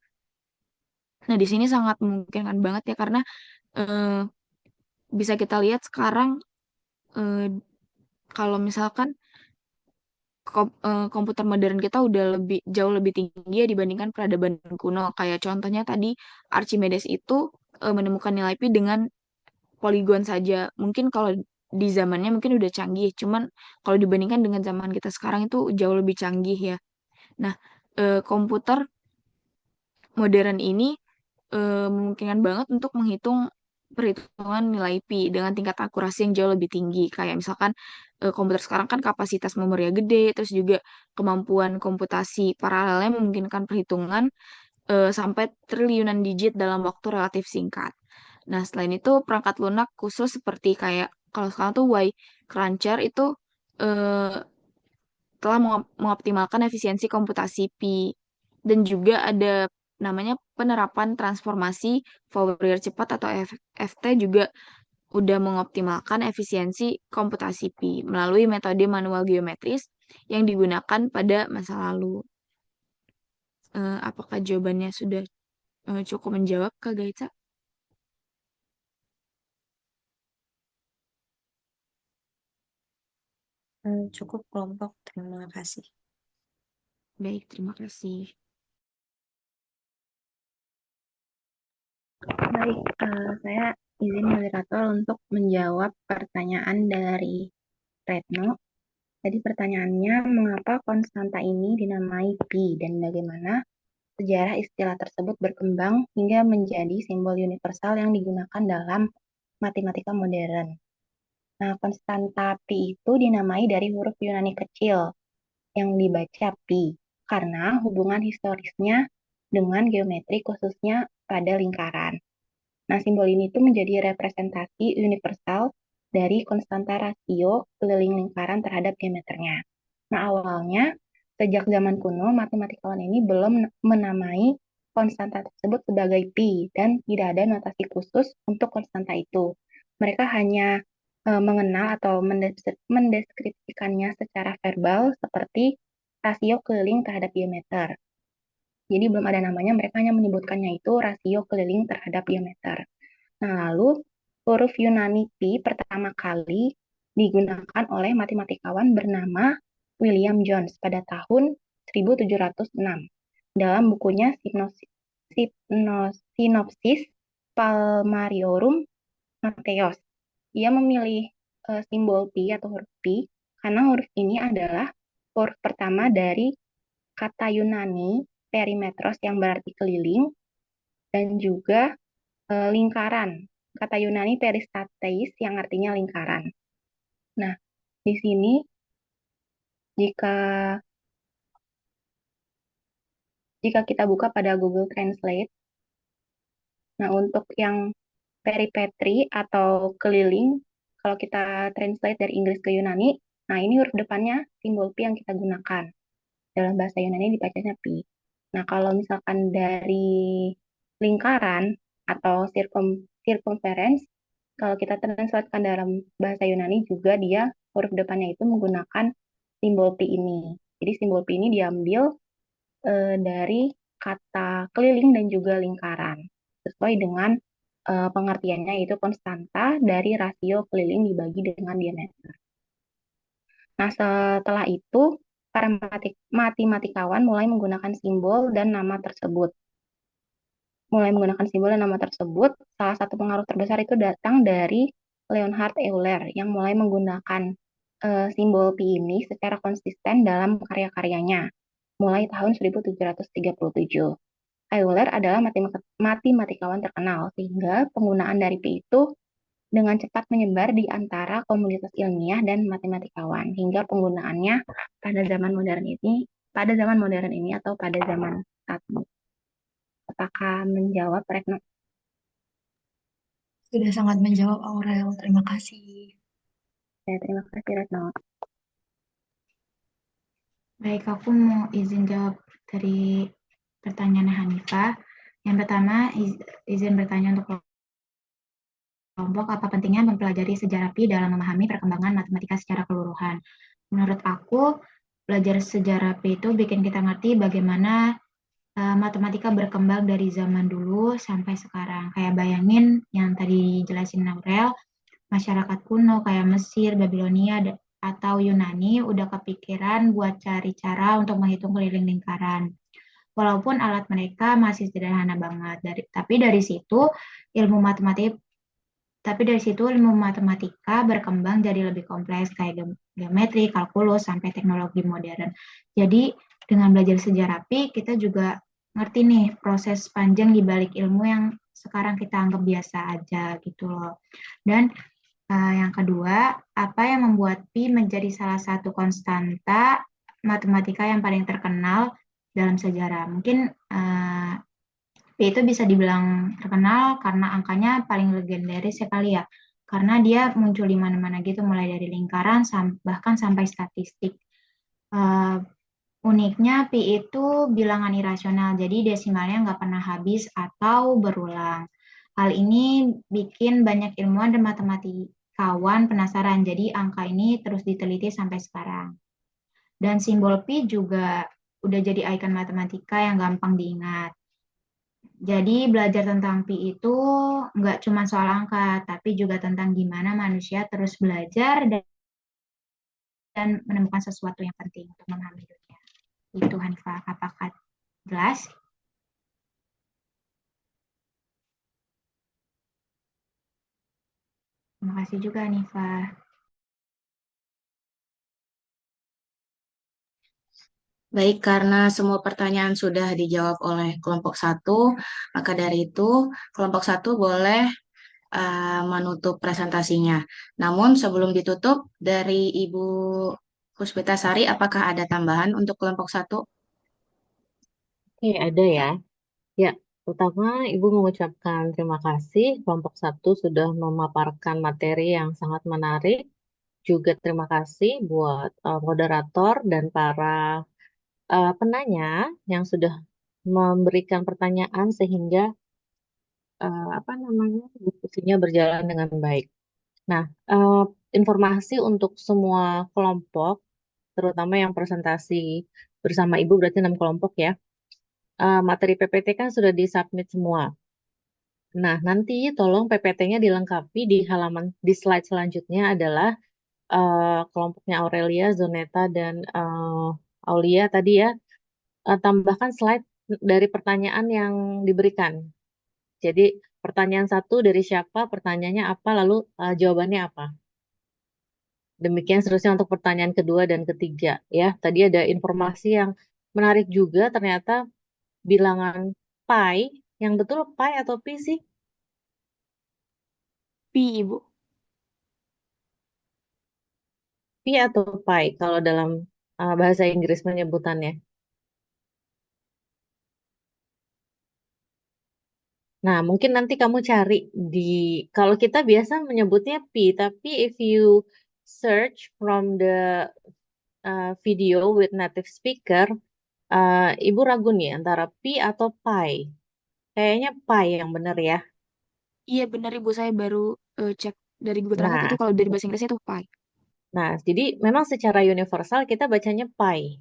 Nah, di sini sangat memungkinkan banget ya karena eh, bisa kita lihat sekarang eh, kalau misalkan komputer modern kita udah jauh lebih tinggi ya dibandingkan peradaban kuno. Kayak contohnya tadi Archimedes itu menemukan nilai pi dengan poligon saja. Mungkin kalau di zamannya mungkin udah canggih, cuman kalau dibandingkan dengan zaman kita sekarang itu jauh lebih canggih ya. Nah, komputer modern ini memungkinkan banget untuk menghitung perhitungan nilai pi dengan tingkat akurasi yang jauh lebih tinggi. Kayak misalkan komputer sekarang kan kapasitas memorinya gede, terus juga kemampuan komputasi paralelnya memungkinkan perhitungan sampai triliunan digit dalam waktu relatif singkat. Nah, selain itu perangkat lunak khusus seperti kayak kalau sekarang tuh Y Cruncher itu eh, telah mengoptimalkan efisiensi komputasi pi dan juga ada namanya penerapan transformasi Fourier cepat atau FT juga udah mengoptimalkan efisiensi komputasi pi melalui metode manual geometris yang digunakan pada masa lalu. Apakah jawabannya sudah cukup menjawab, Kak Gaitsa? Cukup kelompok, terima kasih. Baik, terima kasih. Baik, saya izin moderator untuk menjawab pertanyaan dari Retno. Jadi pertanyaannya, mengapa konstanta ini dinamai pi dan bagaimana sejarah istilah tersebut berkembang hingga menjadi simbol universal yang digunakan dalam matematika modern. Nah, konstanta pi itu dinamai dari huruf Yunani kecil yang dibaca pi karena hubungan historisnya dengan geometri khususnya pada lingkaran. Nah, simbol ini tuh menjadi representasi universal dari konstanta rasio keliling lingkaran terhadap diameternya. Nah, awalnya, sejak zaman kuno, matematikawan ini belum menamai konstanta tersebut sebagai pi dan tidak ada notasi khusus untuk konstanta itu. Mereka hanya mengenal atau mendeskripsikannya secara verbal seperti rasio keliling terhadap diameter. Jadi belum ada namanya, mereka hanya menyebutkannya itu rasio keliling terhadap diameter. Nah, lalu huruf Yunani pi pertama kali digunakan oleh matematikawan bernama William Jones pada tahun 1706 dalam bukunya Synopsis Palmariorum Matheos. Ia memilih simbol pi atau huruf pi karena huruf ini adalah huruf pertama dari kata Yunani perimetros yang berarti keliling dan juga lingkaran. Kata Yunani peristateis yang artinya lingkaran. Nah, di sini jika jika kita buka pada Google Translate, nah untuk yang peripetri atau keliling, kalau kita translate dari Inggris ke Yunani, nah ini huruf depannya simbol pi yang kita gunakan. Dalam bahasa Yunani dibacanya pi. Nah, kalau misalkan dari lingkaran atau circumference, kalau kita translatekan dalam bahasa Yunani juga dia huruf depannya itu menggunakan simbol pi ini. Jadi simbol pi ini diambil dari kata keliling dan juga lingkaran. Sesuai dengan pengertiannya yaitu konstanta dari rasio keliling dibagi dengan diameter. Nah, setelah itu para matematikawan mulai menggunakan simbol dan nama tersebut. Salah satu pengaruh terbesar itu datang dari Leonhard Euler yang mulai menggunakan simbol pi ini secara konsisten dalam karya-karyanya mulai tahun 1737. Euler adalah matematikawan terkenal sehingga penggunaan dari pi itu dengan cepat menyebar di antara komunitas ilmiah dan matematikawan hingga penggunaannya pada zaman modern ini atau pada zaman saat ini. Apakah menjawab, Retno? Sudah sangat menjawab, Aurel. Terima kasih. Ya, terima kasih, Retno. Baik, aku mau izin jawab dari pertanyaan Hanifah. Yang pertama, izin bertanya untuk kelompok, apa pentingnya mempelajari sejarah Pi dalam memahami perkembangan matematika secara keseluruhan? Menurut aku, belajar sejarah Pi itu bikin kita ngerti bagaimana matematika berkembang dari zaman dulu sampai sekarang. Kayak bayangin yang tadi jelasin Aurel, masyarakat kuno kayak Mesir, Babilonia, atau Yunani udah kepikiran buat cari cara untuk menghitung keliling lingkaran. Walaupun alat mereka masih sederhana banget. Tapi dari situ ilmu matematika berkembang jadi lebih kompleks kayak geometri, kalkulus, sampai teknologi modern. Jadi dengan belajar sejarah Pi, kita juga ngerti nih proses panjang di balik ilmu yang sekarang kita anggap biasa aja gitu loh. Dan yang kedua, apa yang membuat Pi menjadi salah satu konstanta matematika yang paling terkenal dalam sejarah? Mungkin P itu bisa dibilang terkenal karena angkanya paling legendaris sekali ya. Karena dia muncul di mana-mana gitu, mulai dari lingkaran bahkan sampai statistik. Uniknya Pi itu bilangan irasional, jadi desimalnya nggak pernah habis atau berulang. Hal ini bikin banyak ilmuwan dan matematikawan penasaran, jadi angka ini terus diteliti sampai sekarang. Dan simbol Pi juga udah jadi ikon matematika yang gampang diingat. Jadi belajar tentang Pi itu nggak cuma soal angka, tapi juga tentang gimana manusia terus belajar dan menemukan sesuatu yang penting untuk memahami dunia. Itu Hanifah, apakah jelas? Terima kasih juga Hanifah. Baik, karena semua pertanyaan sudah dijawab oleh kelompok satu, maka dari itu kelompok satu boleh menutup presentasinya. Namun sebelum ditutup, dari Ibu Puspitasari, apakah ada tambahan untuk kelompok satu? Oke, ada ya. Ya, pertama Ibu mengucapkan terima kasih kelompok satu sudah memaparkan materi yang sangat menarik. Juga terima kasih buat moderator dan para penanya yang sudah memberikan pertanyaan sehingga apa namanya diskusinya berjalan dengan baik. Nah, eh, informasi untuk semua kelompok, terutama yang presentasi bersama Ibu berarti 6 kelompok ya. Materi PPT kan sudah disubmit semua. Nah, nanti tolong PPT-nya dilengkapi di slide selanjutnya adalah kelompoknya Aurelia, Zoneta, dan Aulia tadi ya. Tambahkan slide dari pertanyaan yang diberikan. Jadi pertanyaan satu dari siapa, pertanyaannya apa, lalu jawabannya apa. Demikian seterusnya untuk pertanyaan kedua dan ketiga ya. Tadi ada informasi yang menarik juga ternyata bilangan pi, yang betul pi atau pi sih? Pi, Ibu. Pi atau pi kalau dalam bahasa Inggris penyebutannya. Nah, mungkin nanti kamu cari di, kalau kita biasa menyebutnya pi, tapi if you search from the video with native speaker, Ibu ragu nih antara pi atau pi. Kayaknya pi yang benar ya. Iya benar Ibu, saya baru cek dari Google Translate itu Nah, kalau dari bahasa Inggrisnya itu pi. nah, jadi memang secara universal kita bacanya pi.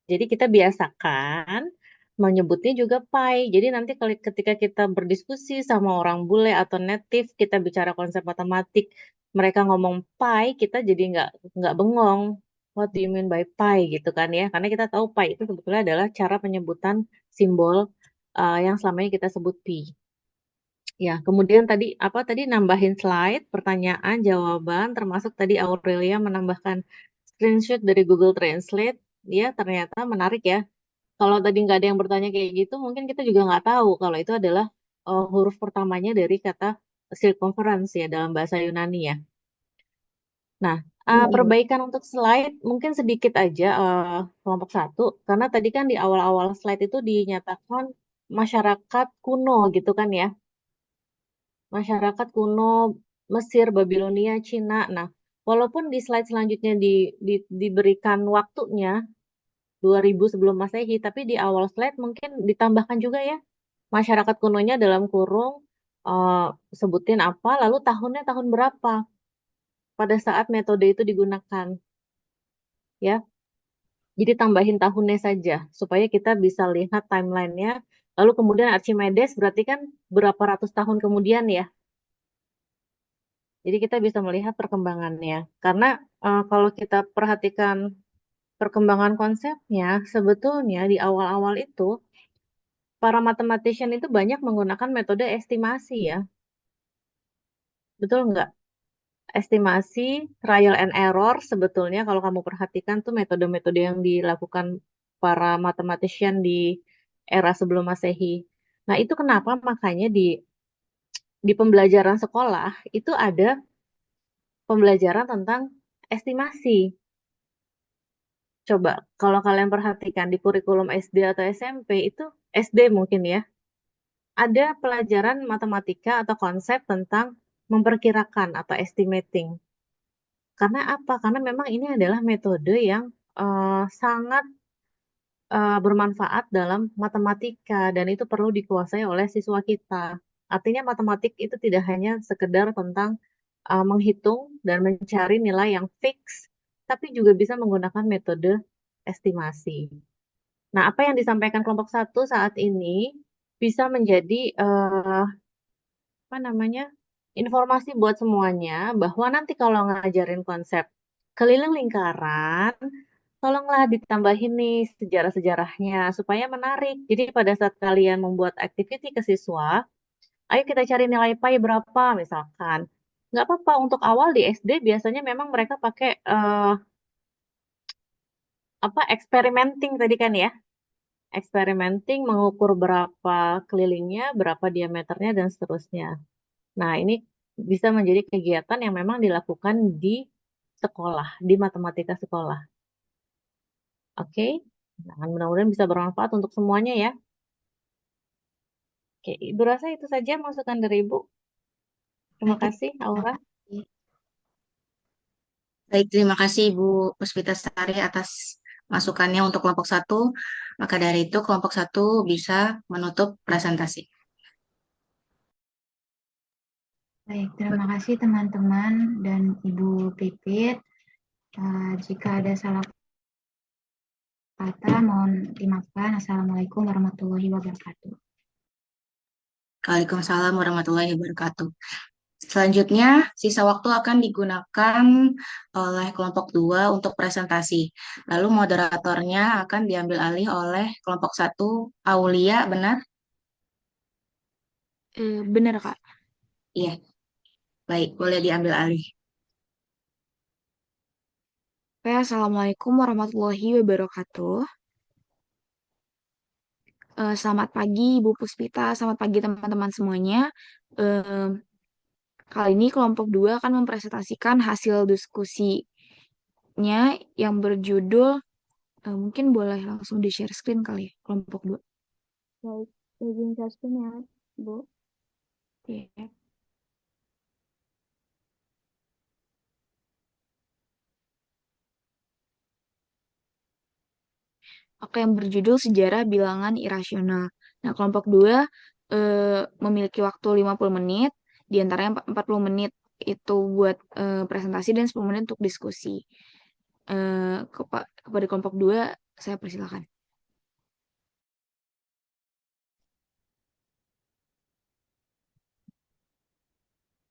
Jadi kita biasakan menyebutnya juga pi. Jadi nanti kalau ketika kita berdiskusi sama orang bule atau native, kita bicara konsep matematik, mereka ngomong pi, kita jadi nggak bengong. What do you mean by pi gitu kan ya? Karena kita tahu pi itu sebetulnya adalah cara penyebutan simbol yang selama ini kita sebut pi. Ya, kemudian tadi nambahin slide, pertanyaan, jawaban, termasuk tadi Aurelia menambahkan screenshot dari Google Translate. Ya, ternyata menarik ya. Kalau tadi nggak ada yang bertanya kayak gitu, mungkin kita juga nggak tahu kalau itu adalah huruf pertamanya dari kata circumference ya dalam bahasa Yunani ya. Nah, Iya, Ibu. perbaikan untuk slide mungkin sedikit aja kelompok satu, karena tadi kan di awal-awal slide itu dinyatakan masyarakat kuno gitu kan ya, masyarakat kuno Mesir, Babilonia, Cina. Nah, walaupun di slide selanjutnya diberikan waktunya 2000 sebelum Masehi, tapi di awal slide mungkin ditambahkan juga ya masyarakat kunonya dalam kurung eh, sebutin apa, lalu tahunnya tahun berapa pada saat metode itu digunakan ya. Jadi tambahin tahunnya saja supaya kita bisa lihat timelinenya. Lalu kemudian Archimedes berarti kan berapa ratus tahun kemudian ya. Jadi kita bisa melihat perkembangannya. Karena kalau kita perhatikan perkembangan konsepnya, sebetulnya di awal-awal itu para mathematician itu banyak menggunakan metode estimasi ya. Betul nggak? Estimasi, trial and error sebetulnya kalau kamu perhatikan tuh metode-metode yang dilakukan para mathematician di era sebelum Masehi. Nah, itu kenapa makanya di pembelajaran sekolah itu ada pembelajaran tentang estimasi. Coba kalau kalian perhatikan di kurikulum SD atau SMP itu SD mungkin ya, ada pelajaran matematika atau konsep tentang memperkirakan atau estimating. Karena apa? Karena memang ini adalah metode yang sangat bermanfaat dalam matematika dan itu perlu dikuasai oleh siswa kita. Artinya matematik itu tidak hanya sekedar tentang menghitung dan mencari nilai yang fix, tapi juga bisa menggunakan metode estimasi. Nah, apa yang disampaikan kelompok satu saat ini bisa menjadi apa namanya informasi buat semuanya bahwa nanti kalau ngajarin konsep keliling lingkaran, tolonglah ditambahin nih sejarah-sejarahnya supaya menarik. Jadi pada saat kalian membuat activity ke siswa, ayo kita cari nilai pi berapa misalkan. Nggak apa-apa untuk awal di SD biasanya memang mereka pakai apa experimenting tadi kan ya. Experimenting mengukur berapa kelilingnya, berapa diameternya dan seterusnya. Nah, ini bisa menjadi kegiatan yang memang dilakukan di sekolah, di matematika sekolah. Oke? Nah, mudah-mudahan bisa bermanfaat untuk semuanya ya. Oke, Ibu rasa itu saja masukan dari Ibu. Terima Baik, kasih, Aura. Baik, terima kasih Ibu Puspitasari atas masukannya untuk kelompok satu. Maka dari itu kelompok satu bisa menutup presentasi. baik, terima kasih teman-teman dan Ibu Pipit. Jika ada salah kata, mohon dimaafkan. Assalamualaikum warahmatullahi wabarakatuh. Waalaikumsalam warahmatullahi wabarakatuh. Selanjutnya, sisa waktu akan digunakan oleh kelompok 2 untuk presentasi. Lalu moderatornya akan diambil alih oleh kelompok 1, Aulia, benar? Bener, Kak. Iya, baik, boleh diambil alih. Oke, Assalamualaikum warahmatullahi wabarakatuh. Selamat pagi Ibu Puspita, selamat pagi teman-teman semuanya. Eh, Kali ini kelompok 2 akan mempresentasikan hasil diskusinya yang berjudul, mungkin boleh langsung di-share screen kali ya, kelompok 2. Baik, izin share screen ya, Bu. Oke. Oke, yang berjudul Sejarah Bilangan Irasional. Nah, kelompok 2 memiliki waktu 50 menit, di antaranya 40 menit itu buat presentasi dan 10 menit untuk diskusi. Kepada kelompok 2, saya persilakan.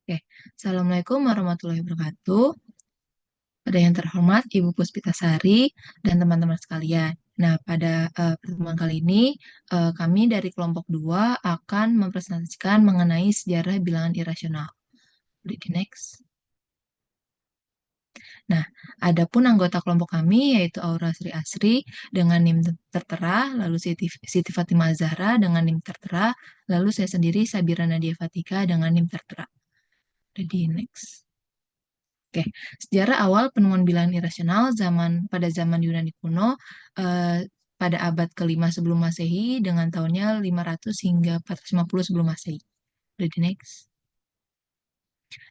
Oke, Assalamualaikum warahmatullahi wabarakatuh. Pada yang terhormat Ibu Puspitasari dan teman-teman sekalian. Nah, pada pertemuan kali ini, kami dari kelompok 2 akan mempresentasikan mengenai sejarah bilangan irasional. Boleh di next. Nah, adapun anggota kelompok kami yaitu Aura Sri Asri dengan NIM tertera, lalu Siti Fatimah Zahra dengan NIM tertera, lalu saya sendiri Sabira Nadia Fatika dengan NIM tertera. Ready, next. Oke, sejarah awal penemuan bilangan irasional pada zaman Yunani kuno pada abad ke-5 sebelum Masehi dengan tahunnya 500 hingga 450 sebelum Masehi. Ready, next.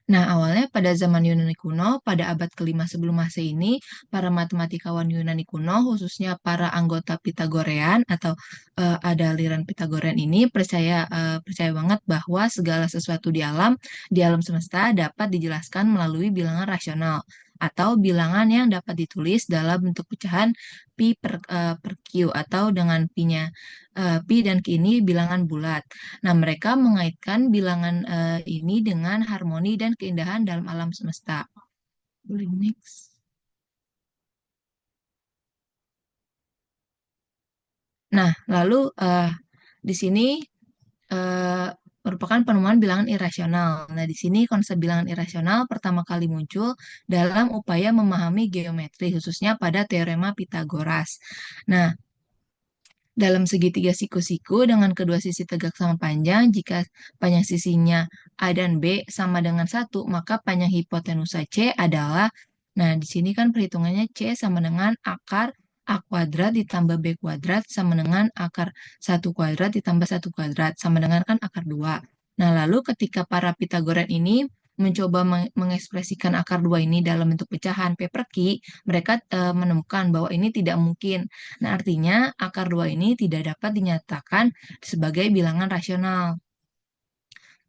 Nah, awalnya pada zaman Yunani kuno, pada abad ke-5 sebelum Masehi ini, para matematikawan Yunani kuno, khususnya para anggota Pitagorean atau ada aliran Pitagorean ini percaya banget bahwa segala sesuatu di alam semesta dapat dijelaskan melalui bilangan rasional atau bilangan yang dapat ditulis dalam bentuk pecahan per Q atau dengan pi dan Q ini bilangan bulat. Nah, mereka mengaitkan bilangan ini dengan harmoni dan keindahan dalam alam semesta. Boleh next. Nah, lalu di sini merupakan penemuan bilangan irasional. Nah, di sini konsep bilangan irasional pertama kali muncul dalam upaya memahami geometri, khususnya pada teorema Pitagoras. Nah, dalam segitiga siku-siku dengan kedua sisi tegak sama panjang, jika panjang sisinya A dan B sama dengan 1, maka panjang hipotenusa C adalah, nah di sini kan perhitungannya C sama dengan akar A kuadrat ditambah B kuadrat sama dengan akar 1 kuadrat ditambah 1 kuadrat sama dengan kan akar 2. Nah, lalu ketika para Pitagorean ini mencoba mengekspresikan akar 2 ini dalam bentuk pecahan P per Q, mereka menemukan bahwa ini tidak mungkin. Nah, artinya akar 2 ini tidak dapat dinyatakan sebagai bilangan rasional.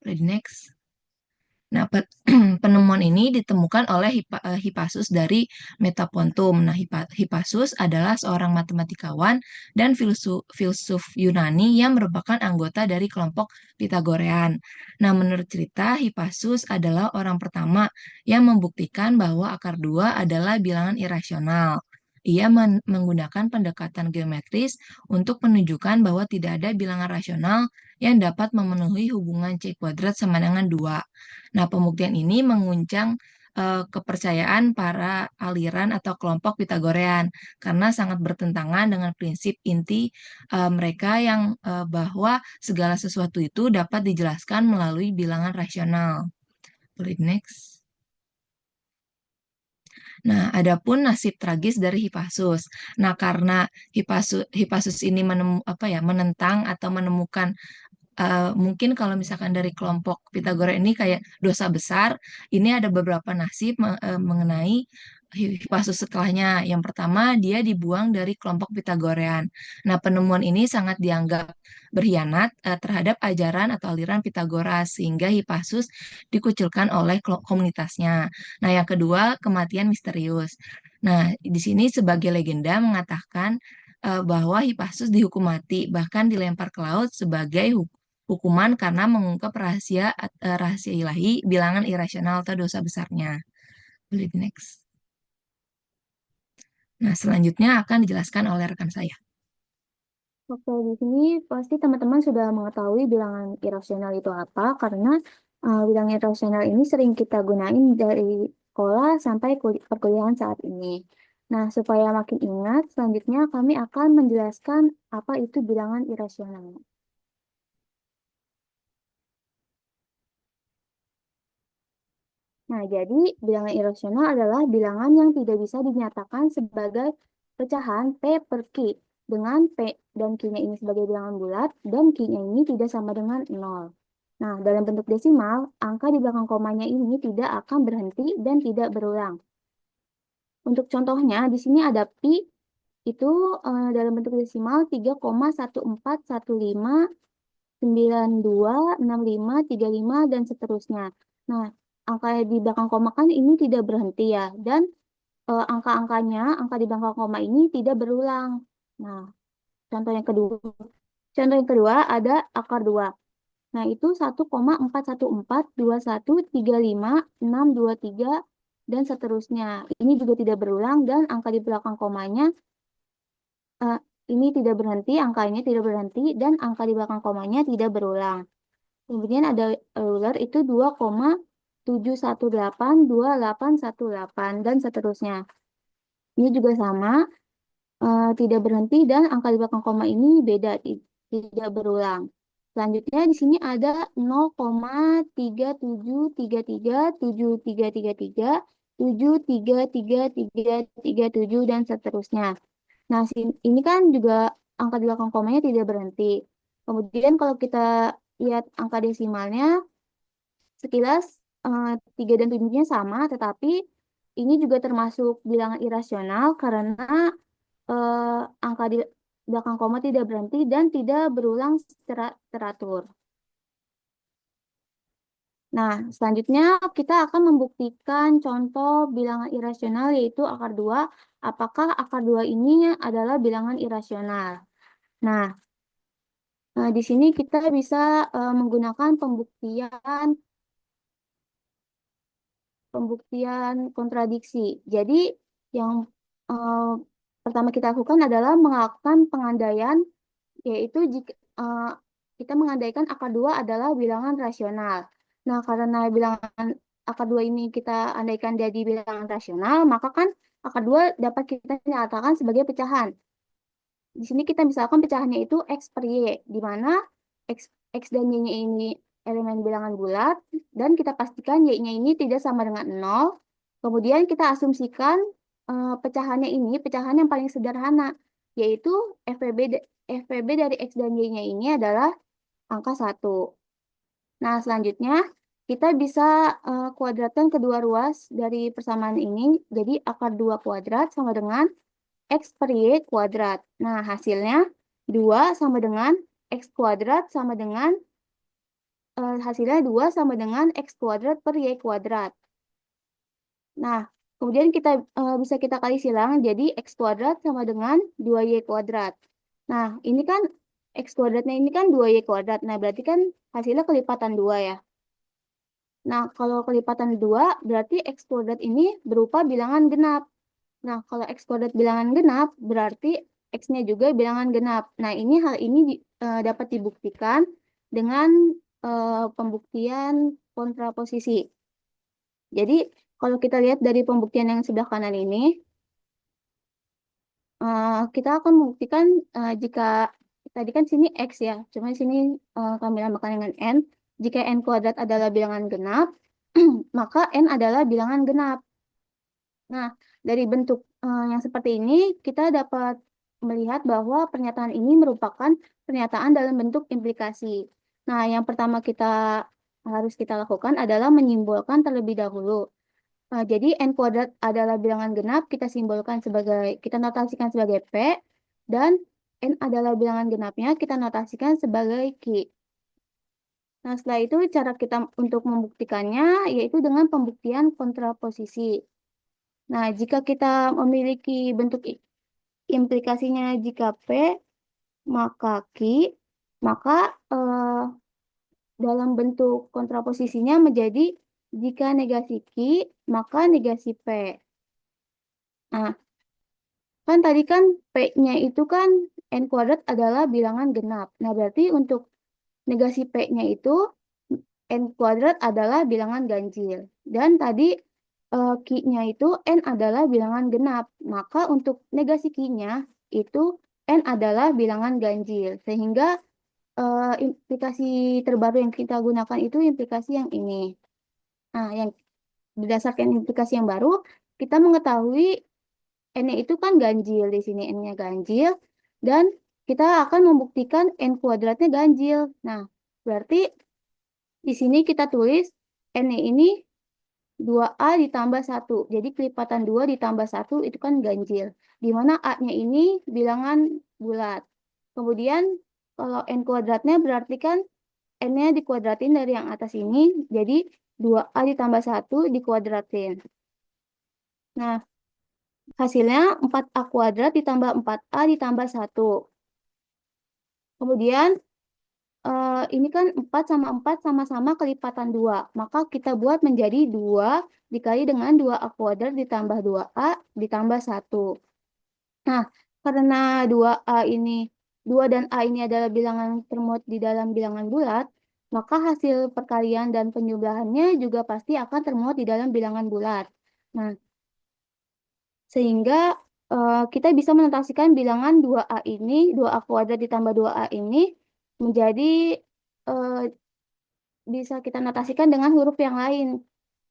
Ready, next. Nah, penemuan ini ditemukan oleh Hippasus dari Metapontum. Nah, Hippasus adalah seorang matematikawan dan filsuf Yunani yang merupakan anggota dari kelompok Pitagorean. Nah, menurut cerita, Hippasus adalah orang pertama yang membuktikan bahwa akar 2 adalah bilangan irasional. Ia menggunakan pendekatan geometris untuk menunjukkan bahwa tidak ada bilangan rasional yang dapat memenuhi hubungan C kuadrat sama dengan 2. Nah, pembuktian ini menguncang kepercayaan para aliran atau kelompok Pitagorean karena sangat bertentangan dengan prinsip inti mereka yang bahwa segala sesuatu itu dapat dijelaskan melalui bilangan rasional. Boleh next. Nah, adapun nasib tragis dari Hippasus. Nah, karena Hippasus ini menentang atau menemukan mungkin kalau misalkan dari kelompok Pythagoras ini kayak dosa besar, ini ada beberapa nasib mengenai Hippasus setelahnya. Yang pertama, dia dibuang dari kelompok Pythagorean. Nah, penemuan ini sangat dianggap berkhianat terhadap ajaran atau aliran Pythagoras, sehingga Hippasus dikucilkan oleh komunitasnya. Nah, yang kedua, kematian misterius. Nah, di sini sebagai legenda mengatakan bahwa Hippasus dihukum mati, bahkan dilempar ke laut sebagai hukuman karena mengungkap rahasia ilahi, bilangan irasional atau dosa besarnya. Boleh di next. Nah, selanjutnya akan dijelaskan oleh rekan saya. Oke, di sini pasti teman-teman sudah mengetahui bilangan irasional itu apa, karena bilangan irasional ini sering kita gunain dari sekolah sampai perkuliahan saat ini. Nah, supaya makin ingat, selanjutnya kami akan menjelaskan apa itu bilangan irasional. Nah, jadi bilangan irasional adalah bilangan yang tidak bisa dinyatakan sebagai pecahan P per Q, dengan P dan Q-nya ini sebagai bilangan bulat, dan Q-nya ini tidak sama dengan 0. Nah, dalam bentuk desimal, angka di belakang komanya ini tidak akan berhenti dan tidak berulang. Untuk contohnya, di sini ada Pi, itu dalam bentuk desimal 3,1415926535 dan seterusnya. Nah, angka di belakang koma kan ini tidak berhenti ya, dan angka-angkanya, angka di belakang koma ini tidak berulang. Nah, contoh yang kedua ada akar 2. Nah, itu 1,41421356623 dan seterusnya. Ini juga tidak berulang dan angka di belakang komanya ini tidak berhenti, angkanya tidak berhenti dan angka di belakang komanya tidak berulang. Kemudian ada ruler itu 2,7182818 dan seterusnya. Ini juga sama, tidak berhenti dan angka di belakang koma ini beda, tidak berulang. Selanjutnya di sini ada 0,3733737333 7333337 dan seterusnya. Nah, ini kan juga angka di belakang komanya tidak berhenti. Kemudian kalau kita lihat angka desimalnya, sekilas 3 dan 7-nya sama, tetapi ini juga termasuk bilangan irasional karena angka di belakang koma tidak berhenti dan tidak berulang secara teratur. Nah, selanjutnya kita akan membuktikan contoh bilangan irasional yaitu akar 2. Apakah akar 2 ini adalah bilangan irasional? Nah, di sini kita bisa menggunakan pembuktian kontradiksi. Jadi, yang eh, pertama kita lakukan adalah melakukan pengandaian, yaitu jika kita mengandaikan akar 2 adalah bilangan rasional. Nah, karena bilangan akar 2 ini kita andaikan jadi bilangan rasional, maka kan akar 2 dapat kita nyatakan sebagai pecahan. Di sini kita misalkan pecahannya itu X per Y, di mana X dan Y-nya ini elemen bilangan bulat, dan kita pastikan Y-nya ini tidak sama dengan 0. Kemudian kita asumsikan pecahannya ini, pecahan yang paling sederhana, yaitu FPB dari X dan Y-nya ini adalah angka 1. Nah, selanjutnya kita bisa kuadratkan kedua ruas dari persamaan ini, jadi akar 2 kuadrat sama dengan X per Y kuadrat. Nah, hasilnya 2 sama dengan X kuadrat sama dengan hasilnya 2 sama dengan X kuadrat per Y kuadrat. Nah, kemudian kita bisa kita kali silang jadi X kuadrat sama dengan 2Y kuadrat. Nah, ini kan X kuadratnya ini kan 2Y kuadrat. Nah, berarti kan hasilnya kelipatan 2 ya. Nah, kalau kelipatan 2 berarti X kuadrat ini berupa bilangan genap. Nah, kalau X kuadrat bilangan genap, berarti X-nya juga bilangan genap. Nah, hal ini dapat dibuktikan dengan pembuktian kontraposisi. Jadi, kalau kita lihat dari pembuktian yang sebelah kanan ini, kita akan membuktikan jika tadi kan sini X ya, cuma sini kami namakan dengan N. Jika N kuadrat adalah bilangan genap, maka N adalah bilangan genap. Nah, dari bentuk yang seperti ini, kita dapat melihat bahwa pernyataan ini merupakan pernyataan dalam bentuk implikasi. Nah, yang pertama harus kita lakukan adalah menyimbolkan terlebih dahulu. Jadi, N kuadrat adalah bilangan genap, kita notasikan sebagai P, dan N adalah bilangan genapnya, kita notasikan sebagai Q. Nah, setelah itu cara kita untuk membuktikannya yaitu dengan pembuktian kontraposisi. Nah, jika kita memiliki bentuk implikasinya jika P, maka Q, maka dalam bentuk kontraposisinya menjadi jika negasi Q, maka negasi P. Nah, kan tadi kan P-nya itu kan N kuadrat adalah bilangan genap. Nah, berarti untuk negasi P-nya itu N kuadrat adalah bilangan ganjil. Dan tadi Q-nya itu N adalah bilangan genap. Maka untuk negasi Q-nya itu N adalah bilangan ganjil. Sehingga implikasi terbaru yang kita gunakan itu implikasi yang ini. Nah, yang berdasarkan implikasi yang baru, kita mengetahui N-nya itu kan ganjil. Di sini N-nya ganjil. Dan kita akan membuktikan N kuadratnya ganjil. Nah, berarti di sini kita tulis N-nya ini 2A ditambah 1. Jadi kelipatan 2 ditambah 1 itu kan ganjil. Di mana A-nya ini bilangan bulat. Kemudian kalau N kuadratnya berarti kan N-nya dikuadratin dari yang atas ini. Jadi 2A ditambah 1 dikuadratin. Nah, hasilnya 4A kuadrat ditambah 4A ditambah 1. Kemudian ini kan 4 sama 4 sama-sama kelipatan 2. Maka kita buat menjadi 2 dikali dengan 2A kuadrat ditambah 2A ditambah 1. Nah, karena 2 dan A ini adalah bilangan termuat di dalam bilangan bulat, maka hasil perkalian dan penjumlahannya juga pasti akan termuat di dalam bilangan bulat. Nah, sehingga kita bisa menotasikan bilangan 2A kuadrat ditambah 2A ini menjadi eh, bisa kita notasikan dengan huruf yang lain.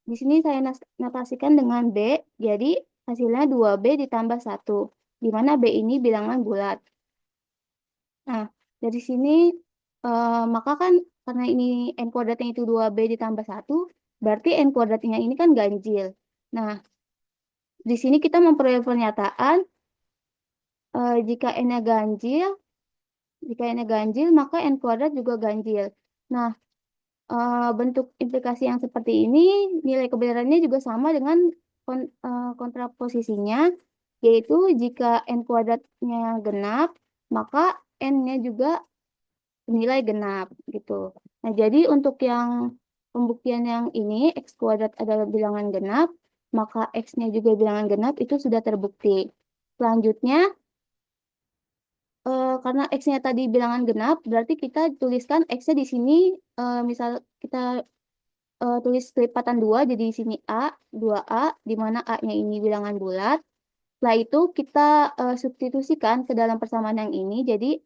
Di sini saya notasikan dengan B, jadi hasilnya 2B ditambah 1, di mana B ini bilangan bulat. Nah, dari sini maka kan karena ini N kuadratnya itu 2B ditambah 1, berarti N kuadratnya ini kan ganjil. Nah, di sini kita memperoleh pernyataan jika N-nya ganjil, maka N kuadrat juga ganjil. Nah, bentuk implikasi yang seperti ini, nilai kebenarannya juga sama dengan kontraposisinya, yaitu jika N kuadratnya genap, maka N-nya juga nilai genap gitu. Nah, jadi untuk yang pembuktian yang ini, X kuadrat adalah bilangan genap, maka X-nya juga bilangan genap, itu sudah terbukti. Selanjutnya, karena X-nya tadi bilangan genap, berarti kita tuliskan X-nya di sini, misal kita tulis kelipatan 2, jadi di sini A, 2A, di mana A-nya ini bilangan bulat. Setelah itu kita substitusikan ke dalam persamaan yang ini, jadi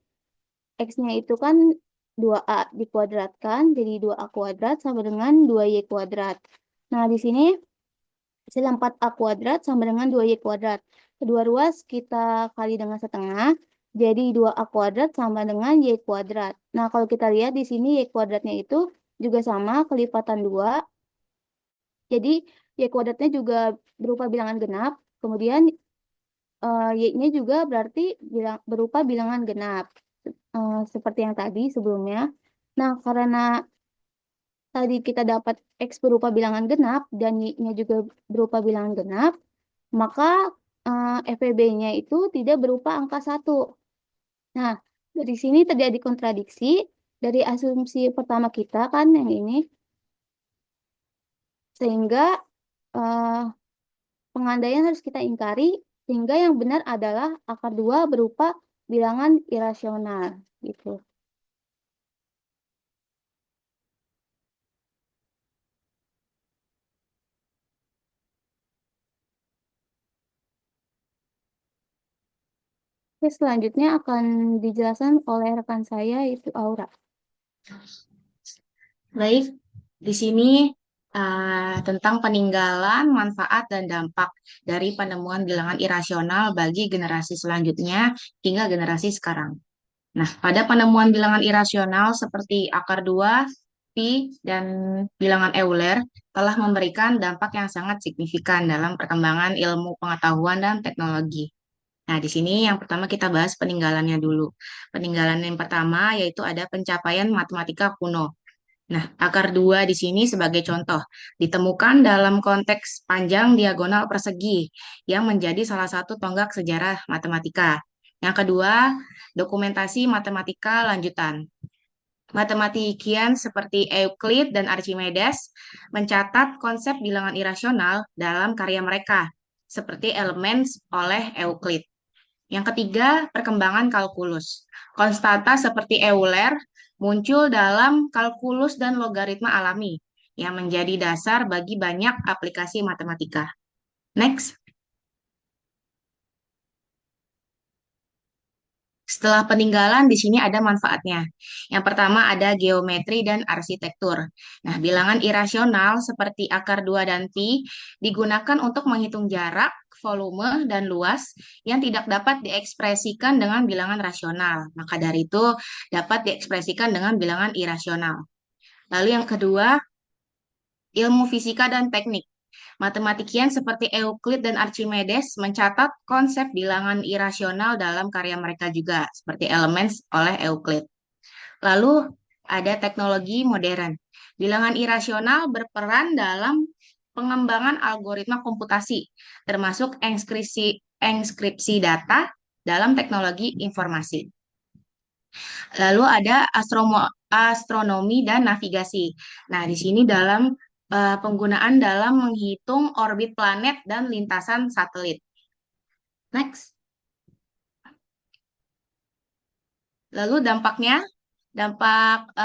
X-nya itu kan 2A dikuadratkan, jadi 2A kuadrat sama dengan 2Y kuadrat. Nah, di sini hasil 4A kuadrat sama dengan 2Y kuadrat. Kedua ruas kita kali dengan setengah, jadi 2A kuadrat sama dengan Y kuadrat. Nah, kalau kita lihat di sini Y kuadratnya itu juga sama, kelipatan 2. Jadi, Y kuadratnya juga berupa bilangan genap. Kemudian, Y-nya juga berarti berupa bilangan genap. Seperti yang tadi sebelumnya. Nah, karena tadi kita dapat X berupa bilangan genap dan Y-nya juga berupa bilangan genap, maka FEB-nya itu tidak berupa angka 1. Nah, dari sini terjadi kontradiksi dari asumsi pertama kita kan yang ini, sehingga eh, pengandaian harus kita ingkari, sehingga yang benar adalah akar 2 berupa bilangan irasional gitu. Oke, selanjutnya akan dijelaskan oleh rekan saya, itu Aura. Baik, di sini tentang peninggalan, manfaat, dan dampak dari penemuan bilangan irasional bagi generasi selanjutnya hingga generasi sekarang. Nah, pada penemuan bilangan irasional seperti akar 2, pi, dan bilangan Euler telah memberikan dampak yang sangat signifikan dalam perkembangan ilmu pengetahuan dan teknologi. Nah, di sini yang pertama kita bahas peninggalannya dulu. Peninggalan yang pertama yaitu ada pencapaian matematika kuno. Nah, akar 2 di sini sebagai contoh, ditemukan dalam konteks panjang diagonal persegi yang menjadi salah satu tonggak sejarah matematika. Yang kedua, dokumentasi matematika lanjutan. Matematikian seperti Euclid dan Archimedes mencatat konsep bilangan irasional dalam karya mereka, seperti Elements oleh Euclid. Yang ketiga, perkembangan kalkulus. Konstanta seperti Euler muncul dalam kalkulus dan logaritma alami yang menjadi dasar bagi banyak aplikasi matematika. Next. Setelah peninggalan, di sini ada manfaatnya. Yang pertama ada geometri dan arsitektur. Nah, bilangan irasional seperti akar 2 dan pi digunakan untuk menghitung jarak, volume, dan luas yang tidak dapat diekspresikan dengan bilangan rasional. Maka dari itu dapat diekspresikan dengan bilangan irasional. Lalu yang kedua, ilmu fisika dan teknik. Matematikian seperti Euclid dan Archimedes mencatat konsep bilangan irasional dalam karya mereka juga, seperti Elements oleh Euclid. Lalu ada teknologi modern. Bilangan irasional berperan dalam pengembangan algoritma komputasi, termasuk enskripsi data dalam teknologi informasi. Lalu ada astronomi dan navigasi. Nah, di sini dalam penggunaan dalam menghitung orbit planet dan lintasan satelit. Next. Lalu dampaknya dampak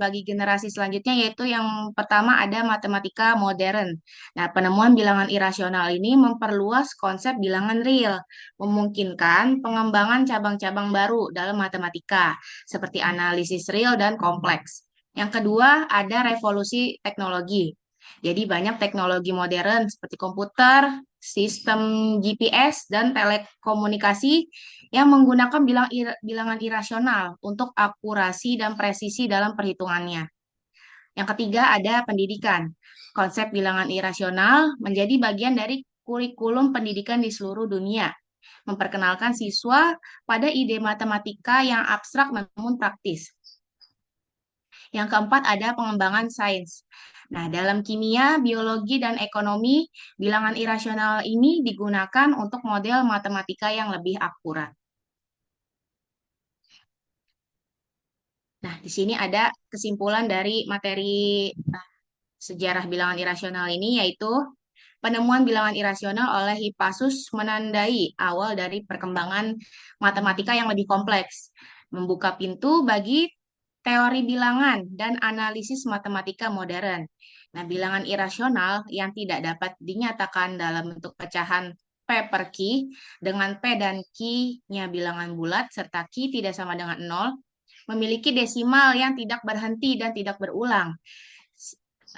bagi generasi selanjutnya yaitu yang pertama ada matematika modern. Nah, penemuan bilangan irasional ini memperluas konsep bilangan real, memungkinkan pengembangan cabang-cabang baru dalam matematika, seperti analisis real dan kompleks. Yang kedua, ada revolusi teknologi. Jadi banyak teknologi modern seperti komputer, sistem GPS, dan telekomunikasi yang menggunakan bilangan irasional untuk akurasi dan presisi dalam perhitungannya. Yang ketiga ada pendidikan. Konsep bilangan irasional menjadi bagian dari kurikulum pendidikan di seluruh dunia, memperkenalkan siswa pada ide matematika yang abstrak namun praktis. Yang keempat ada pengembangan sains. Nah, dalam kimia, biologi, dan ekonomi, bilangan irasional ini digunakan untuk model matematika yang lebih akurat. Nah, di sini ada kesimpulan dari materi sejarah bilangan irasional ini, yaitu penemuan bilangan irasional oleh Hippasus menandai awal dari perkembangan matematika yang lebih kompleks, membuka pintu bagi teori bilangan dan analisis matematika modern. Nah, bilangan irasional yang tidak dapat dinyatakan dalam bentuk pecahan P per Q dengan P dan Q-nya bilangan bulat serta Q tidak sama dengan 0, memiliki desimal yang tidak berhenti dan tidak berulang.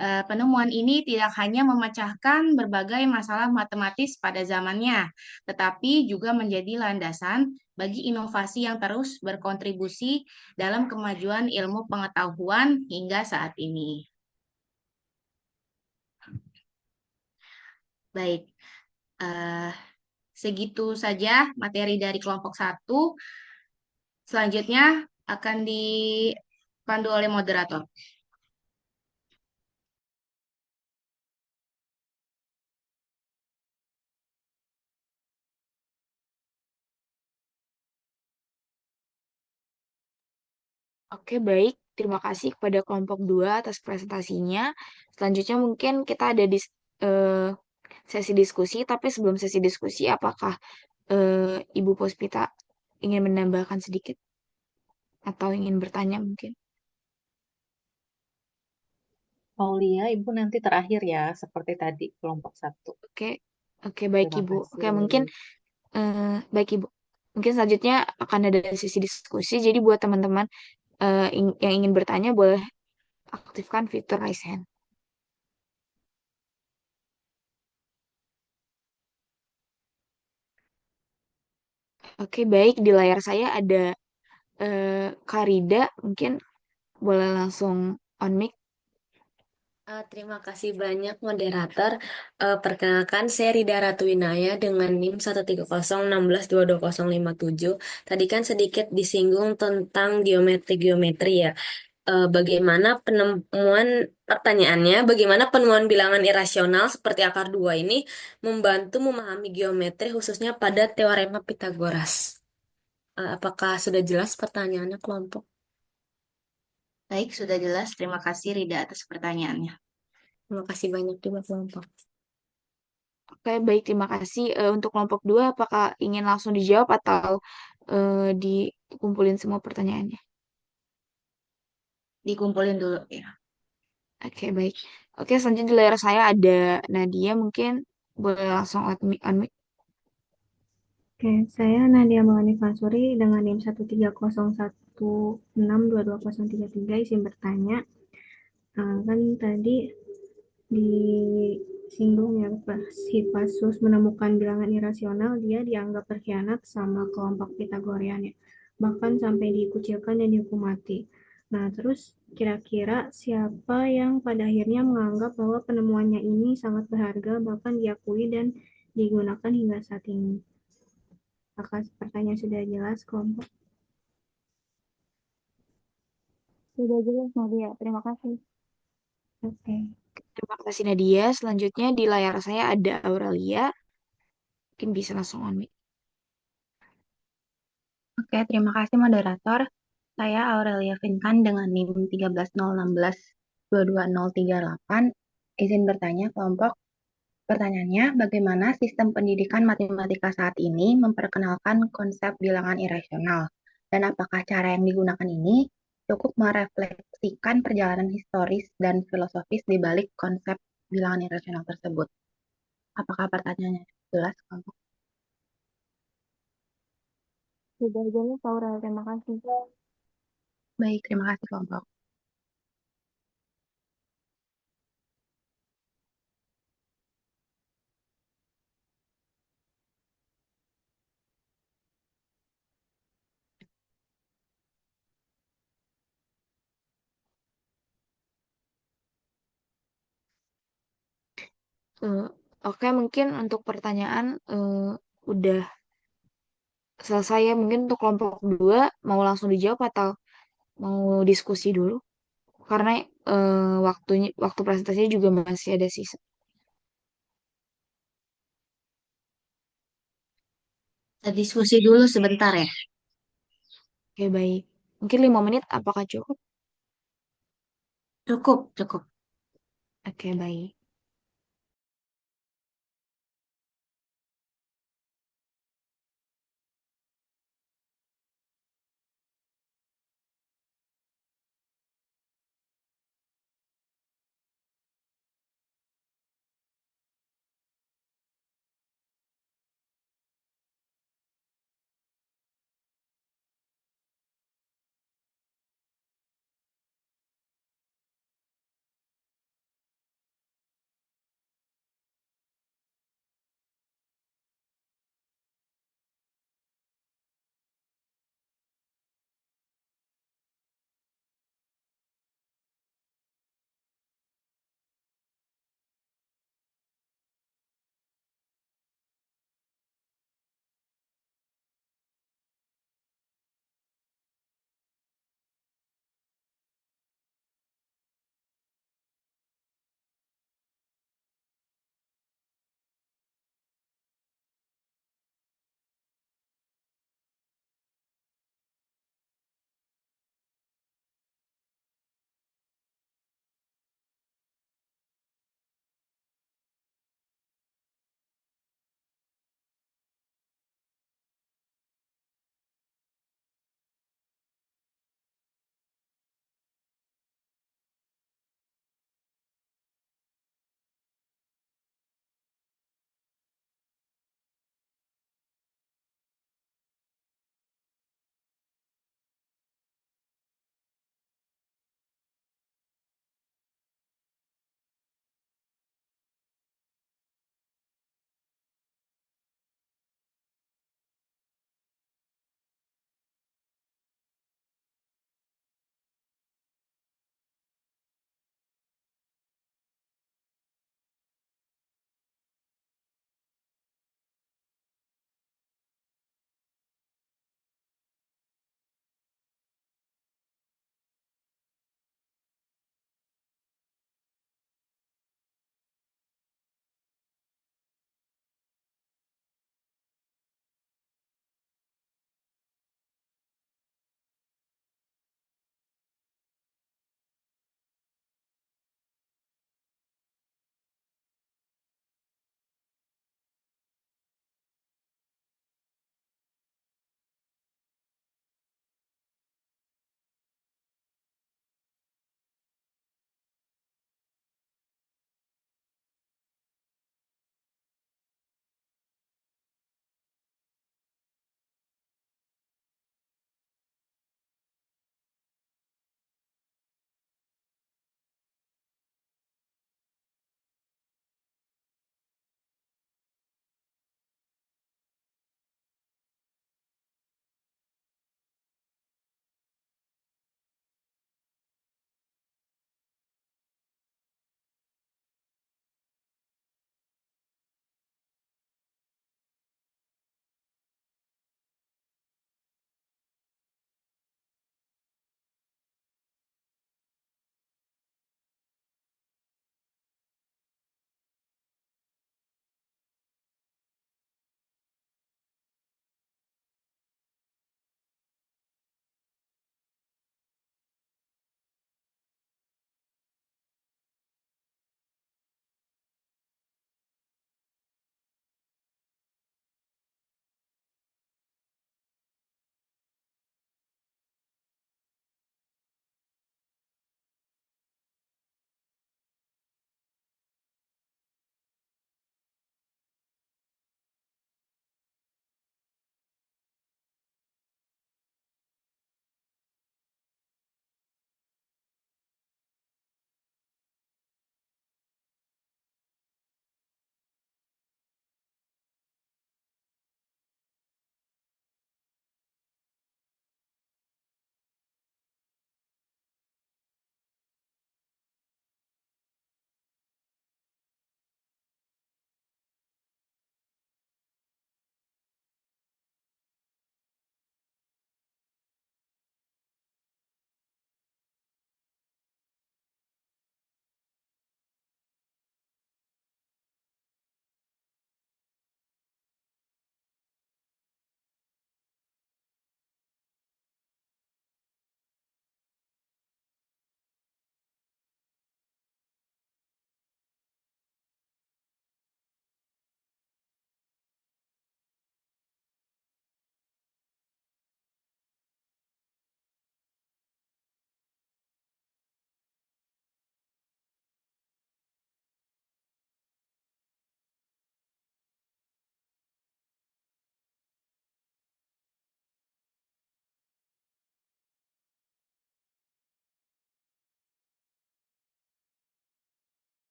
Penemuan ini tidak hanya memecahkan berbagai masalah matematis pada zamannya, tetapi juga menjadi landasan bagi inovasi yang terus berkontribusi dalam kemajuan ilmu pengetahuan hingga saat ini. Baik, segitu saja materi dari kelompok 1. Selanjutnya akan dipandu oleh moderator. Oke, baik. Terima kasih kepada kelompok 2 atas presentasinya. Selanjutnya mungkin kita ada di sesi diskusi, tapi sebelum sesi diskusi, apakah Ibu Puspita ingin menambahkan sedikit atau ingin bertanya mungkin? Aulia, Ibu nanti terakhir ya, seperti tadi kelompok 1. Oke, oke baik Terima Ibu. Oke, kasih. mungkin baik Ibu. Mungkin selanjutnya akan ada sesi diskusi. Jadi buat teman-teman yang ingin bertanya boleh aktifkan fitur raise hand. Oke, baik. Di layar saya ada Karida. Mungkin boleh langsung on mic. Terima kasih banyak moderator. Perkenalkan saya Rida Ratuinaya dengan NIM 13016220057. Tadi kan sedikit disinggung tentang geometri ya. Bagaimana penemuan pertanyaannya, bagaimana penemuan bilangan irasional seperti akar 2 ini membantu memahami geometri khususnya pada teorema Pitagoras. Apakah sudah jelas pertanyaannya kelompok? Baik, sudah jelas. Terima kasih Rida atas pertanyaannya. Terima kasih banyak juga kelompok. Oke, baik. Terima kasih. Untuk kelompok 2, apakah ingin langsung dijawab atau dikumpulin semua pertanyaannya? Dikumpulin dulu ya. Oke, baik. Oke, selanjutnya di layar saya ada Nadia. Mungkin boleh langsung on mic. Oke, saya Nadia Maulani Fansuri dengan NIM 13016220033 izin bertanya. Kan tadi disinggung ya, Hippasus menemukan bilangan irasional, dia dianggap berkhianat sama kelompok Pitagorian ya. Bahkan sampai dikucilkan dan dihukum mati. Nah, terus kira-kira siapa yang pada akhirnya menganggap bahwa penemuannya ini sangat berharga, bahkan diakui dan digunakan hingga saat ini? Apakah pertanyaan sudah jelas, kelompok? Sudah jelas, Nadia. Terima kasih. Oke. Terima kasih Nadia. Selanjutnya di layar saya ada Aurelia. Mungkin bisa langsung on mic. Oke, terima kasih moderator. Saya Aurelia Vinkan dengan NIM 13016222038. Izin bertanya kelompok. Pertanyaannya, bagaimana sistem pendidikan matematika saat ini memperkenalkan konsep bilangan irasional? Dan apakah cara yang digunakan ini cukup merefleksikan perjalanan historis dan filosofis di balik konsep bilangan irasional tersebut. Apakah pertanyaannya jelas, kelompok? Sudah jelas, Aura. Terima kasih. Baik, terima kasih kelompok. Eh, Oke, mungkin untuk pertanyaan udah selesai ya. Mungkin untuk kelompok 2 mau langsung dijawab atau mau diskusi dulu? Karena waktu presentasinya juga masih ada sisa. Kita diskusi dulu sebentar ya. Oke, baik. Mungkin 5 menit apakah cukup? Cukup, cukup. Oke, baik.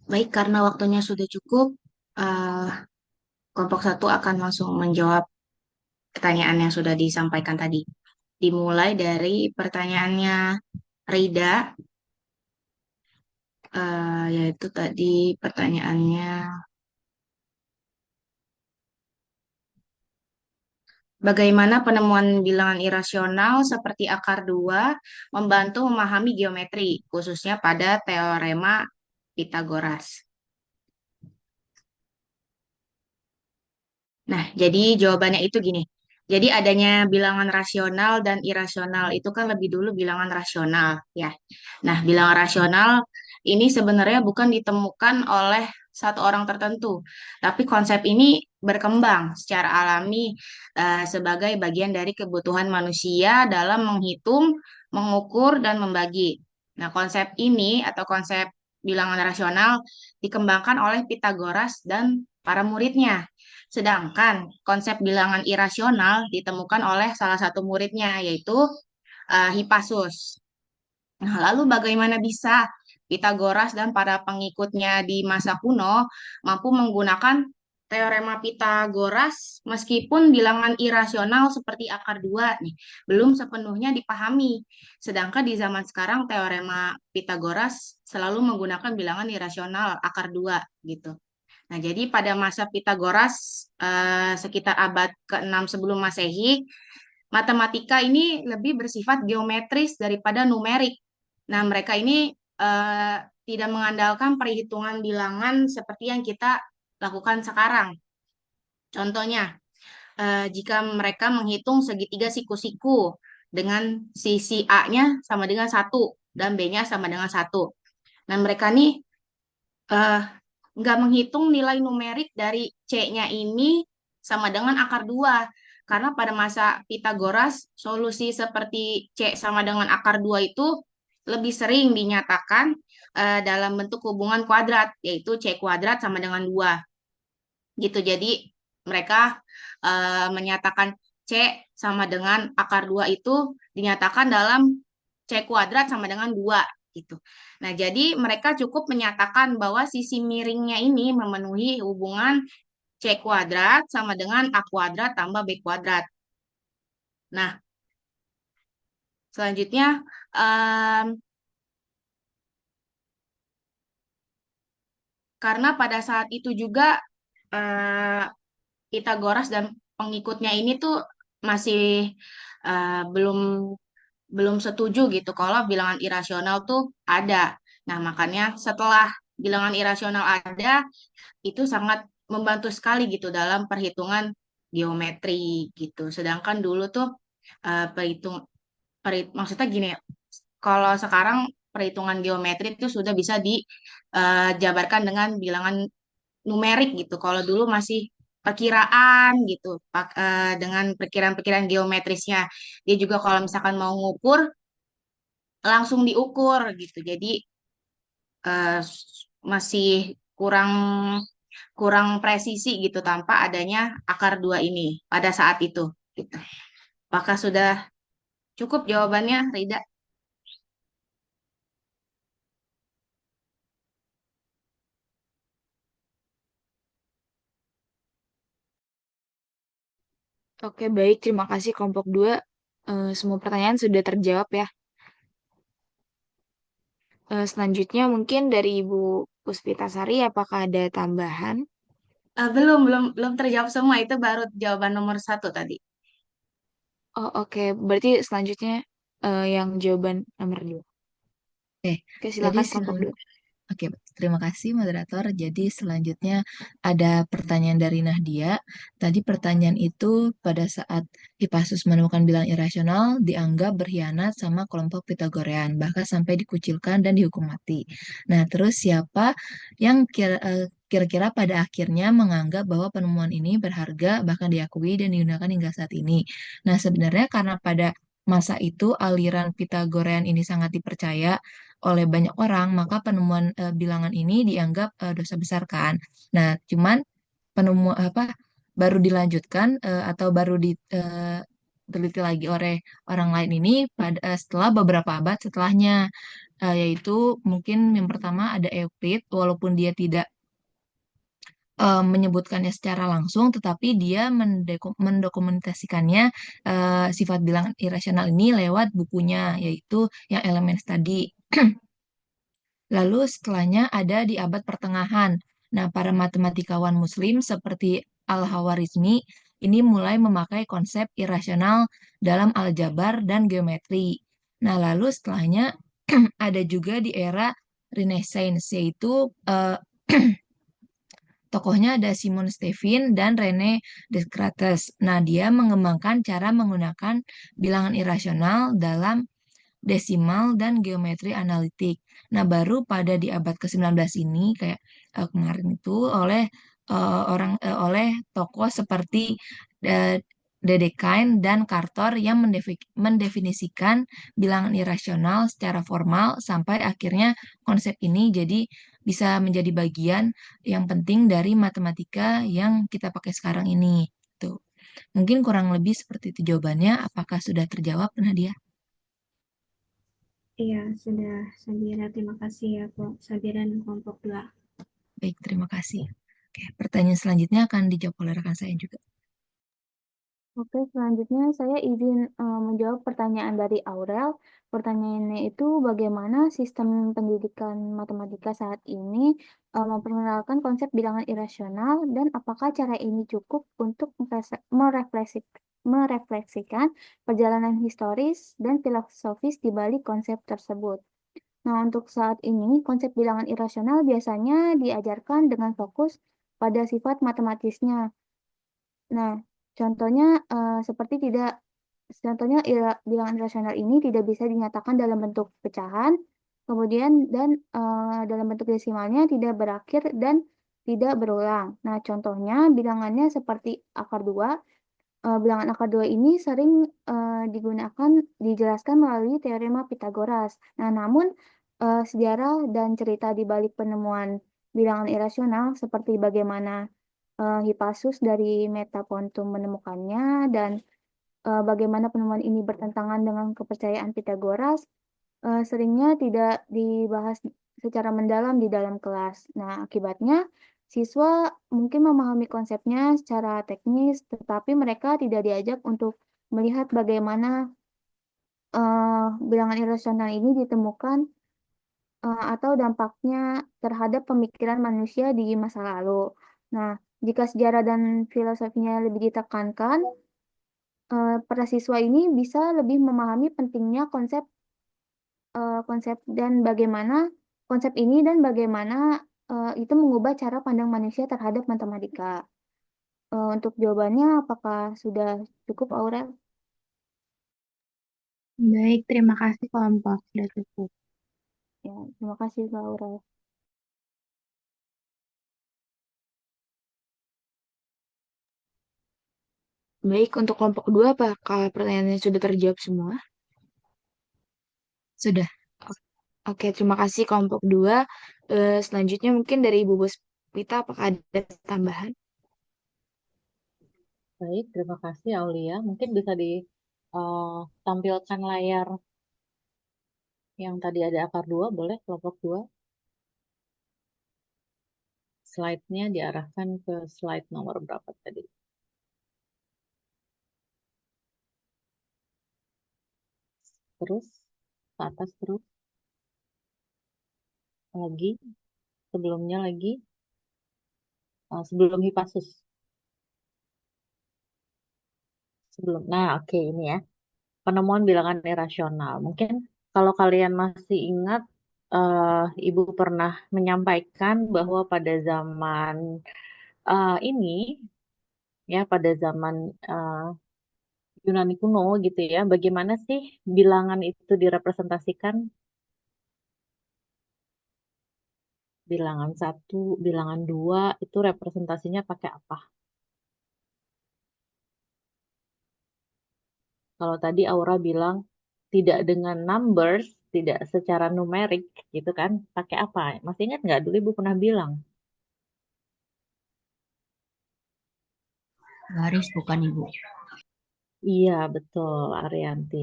Baik, karena waktunya sudah cukup, eh, kelompok satu akan langsung menjawab pertanyaan yang sudah disampaikan tadi. Dimulai dari pertanyaannya Rida, yaitu tadi pertanyaannya, bagaimana penemuan bilangan irasional seperti akar 2 membantu memahami geometri, khususnya pada teorema Pitagoras. Nah, jadi jawabannya itu gini. Jadi adanya bilangan rasional dan irasional itu kan lebih dulu bilangan rasional, ya. Nah, bilangan rasional ini sebenarnya bukan ditemukan oleh satu orang tertentu, tapi konsep ini berkembang secara alami sebagai bagian dari kebutuhan manusia dalam menghitung, mengukur, dan membagi. Nah, konsep ini atau konsep bilangan rasional dikembangkan oleh Pitagoras dan para muridnya. Sedangkan konsep bilangan irasional ditemukan oleh salah satu muridnya, yaitu Hippasus. Nah, lalu bagaimana bisa Pitagoras dan para pengikutnya di masa kuno mampu menggunakan teorema Pitagoras meskipun bilangan irasional seperti akar 2 nih belum sepenuhnya dipahami. Sedangkan di zaman sekarang teorema Pitagoras selalu menggunakan bilangan irasional akar 2 gitu. Nah, jadi pada masa Pitagoras sekitar abad ke-6 sebelum Masehi, matematika ini lebih bersifat geometris daripada numerik. Nah, mereka ini tidak mengandalkan perhitungan bilangan seperti yang kita lakukan sekarang. Contohnya, jika mereka menghitung segitiga siku-siku dengan sisi A-nya sama dengan 1 dan B-nya sama dengan 1. Nah, mereka nih eh, nggak menghitung nilai numerik dari C-nya ini sama dengan akar 2. Karena pada masa Pitagoras, solusi seperti C sama dengan akar 2 itu lebih sering dinyatakan dalam bentuk hubungan kuadrat, yaitu C kuadrat sama dengan 2. Gitu. Jadi mereka menyatakan C sama dengan akar 2 itu dinyatakan dalam C kuadrat sama dengan 2 gitu. Nah, jadi mereka cukup menyatakan bahwa sisi miringnya ini memenuhi hubungan C kuadrat sama dengan A kuadrat tambah B kuadrat. Nah, selanjutnya em, karena pada saat itu juga eh, Pitagoras dan pengikutnya ini tuh masih belum belum setuju gitu kalau bilangan irasional tuh ada. Nah, makanya setelah bilangan irasional ada, itu sangat membantu sekali gitu dalam perhitungan geometri gitu. Sedangkan dulu tuh perhitung maksudnya gini, kalau sekarang perhitungan geometri itu sudah bisa dijabarkan dengan bilangan numerik gitu. Kalau dulu masih perkiraan gitu, dengan perkiraan-perkiraan geometrisnya. Dia juga kalau misalkan mau ngukur, langsung diukur gitu. Jadi masih kurang kurang presisi gitu tanpa adanya akar 2 ini pada saat itu gitu. Apakah sudah cukup jawabannya, Rida? Oke, baik. Terima kasih kelompok 2. Semua pertanyaan sudah terjawab ya. Selanjutnya mungkin dari Ibu Puspitasari, apakah ada tambahan? Belum terjawab semua, itu baru jawaban nomor 1 tadi. Oh, oke. Berarti selanjutnya yang jawaban nomor 2. Oke, Oke, jadi silakan kelompok 2. Oke, terima kasih moderator. Jadi selanjutnya ada pertanyaan dari Nahdia. Tadi pertanyaan itu pada saat Hippasus menemukan bilangan irasional dianggap berkhianat sama kelompok Pitagorean, bahkan sampai dikucilkan dan dihukum mati. Nah, terus siapa yang kira-kira pada akhirnya menganggap bahwa penemuan ini berharga, bahkan diakui dan digunakan hingga saat ini? Nah, sebenarnya karena pada masa itu aliran Pitagorean ini sangat dipercaya oleh banyak orang, maka penemuan bilangan ini dianggap dosa besar kan. Nah, cuman penemu apa baru dilanjutkan atau baru diteliti lagi oleh orang lain ini setelah beberapa abad setelahnya. Yaitu mungkin yang pertama ada Euclid, walaupun dia tidak menyebutkannya secara langsung, tetapi dia mendokumentasikannya sifat bilangan irasional ini lewat bukunya, yaitu yang Elements tadi. Lalu setelahnya ada di abad pertengahan. Nah, para matematikawan Muslim seperti Al-Hawarizmi ini mulai memakai konsep irasional dalam aljabar dan geometri. Nah, lalu setelahnya ada juga di era Renaissance, yaitu tokohnya ada Simon Stevin dan René Descartes. Nah, dia mengembangkan cara menggunakan bilangan irasional dalam desimal dan geometri analitik. Nah, baru pada di abad ke-19 ini kayak kemarin itu oleh tokoh seperti uh, Dedekind dan Cartor yang mendefinisikan bilangan irasional secara formal sampai akhirnya konsep ini jadi bisa menjadi bagian yang penting dari matematika yang kita pakai sekarang ini. Tuh. Mungkin kurang lebih seperti itu jawabannya. Apakah sudah terjawab, Nadia? Iya, sudah Sabira. Terima kasih ya, Sabira dan kelompok 2. Baik, terima kasih. Oke, pertanyaan selanjutnya akan dijawab oleh rekan saya juga. Oke, selanjutnya saya izin menjawab pertanyaan dari Aurel. Pertanyaannya itu bagaimana sistem pendidikan matematika saat ini memperkenalkan konsep bilangan irasional dan apakah cara ini cukup untuk merefleksikan perjalanan historis dan filosofis di balik konsep tersebut. Nah, untuk saat ini, konsep bilangan irasional biasanya diajarkan dengan fokus pada sifat matematisnya. Nah, contohnya seperti tidak, contohnya bilangan irasional ini tidak bisa dinyatakan dalam bentuk pecahan, kemudian dan dalam bentuk desimalnya tidak berakhir dan tidak berulang. Nah, contohnya bilangannya seperti akar 2. Bilangan akar 2 ini sering dijelaskan melalui teorema Pitagoras. Nah, namun sejarah dan cerita di balik penemuan bilangan irasional seperti bagaimana Hippasus dari Metapontum menemukannya dan bagaimana penemuan ini bertentangan dengan kepercayaan Pitagoras seringnya tidak dibahas secara mendalam di dalam kelas. Nah, akibatnya siswa mungkin memahami konsepnya secara teknis, tetapi mereka tidak diajak untuk melihat bagaimana bilangan irasional ini ditemukan atau dampaknya terhadap pemikiran manusia di masa lalu. Nah, jika sejarah dan filosofinya lebih ditekankan, para siswa ini bisa lebih memahami pentingnya konsep dan bagaimana konsep ini dan bagaimana itu mengubah cara pandang manusia terhadap matematika. Untuk jawabannya, apakah sudah cukup, Aurel? Baik, terima kasih kelompok. Sudah cukup. Ya, terima kasih, Kak Aurel. Baik, untuk kelompok 2, apakah pertanyaannya sudah terjawab semua? Sudah. Oke, terima kasih kelompok 2. Selanjutnya mungkin dari Ibu Puspita, apakah ada tambahan? Baik, terima kasih Aulia. Mungkin bisa ditampilkan layar yang tadi ada akar 2, boleh kelompok 2. Slide-nya diarahkan ke slide nomor berapa tadi? Terus, ke atas terus. Lagi, sebelumnya lagi. Sebelum Hippasus. Nah, oke, ini ya. Penemuan bilangan irasional. Mungkin kalau kalian masih ingat, Ibu pernah menyampaikan bahwa pada zaman ini, ya pada zaman Yunani kuno gitu ya, bagaimana sih bilangan itu direpresentasikan? Bilangan 1, bilangan 2, itu representasinya pakai apa? Kalau tadi Aura bilang tidak dengan numbers, tidak secara numerik gitu kan, pakai apa? Masih ingat nggak dulu Ibu pernah bilang? Garis bukan Ibu. Iya, betul, Arianti.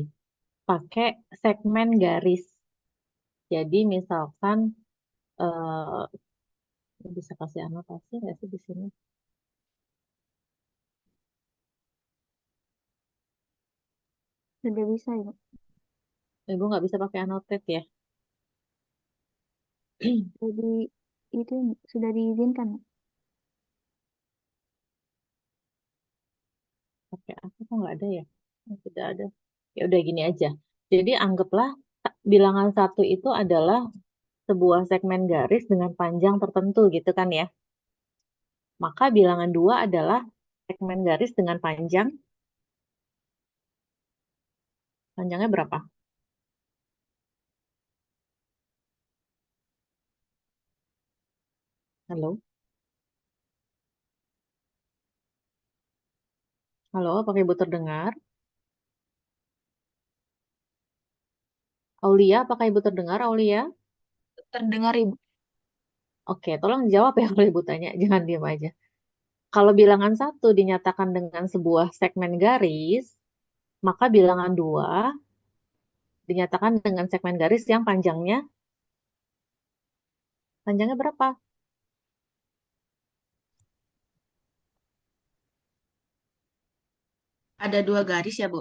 Pakai segmen garis. Jadi misalkan bisa kasih anotasi nggak sih di sini? Sudah bisa ya. Ibu nggak bisa pakai annotate ya? Jadi itu sudah diizinkan. Pakai apa kok nggak ada ya? Oh, tidak ada. Ya udah gini aja. Jadi anggaplah bilangan satu itu adalah sebuah segmen garis dengan panjang tertentu gitu kan ya. Maka bilangan dua adalah segmen garis dengan panjangnya berapa? Halo? Halo, apakah Ibu terdengar? Aulia, apakah Ibu terdengar, Aulia? Terdengar Ibu. Oke, tolong jawab ya kalau Ibu tanya, jangan diam aja. Kalau bilangan satu dinyatakan dengan sebuah segmen garis, maka bilangan dua dinyatakan dengan segmen garis yang panjangnya berapa? Ada 2 garis ya, Bu?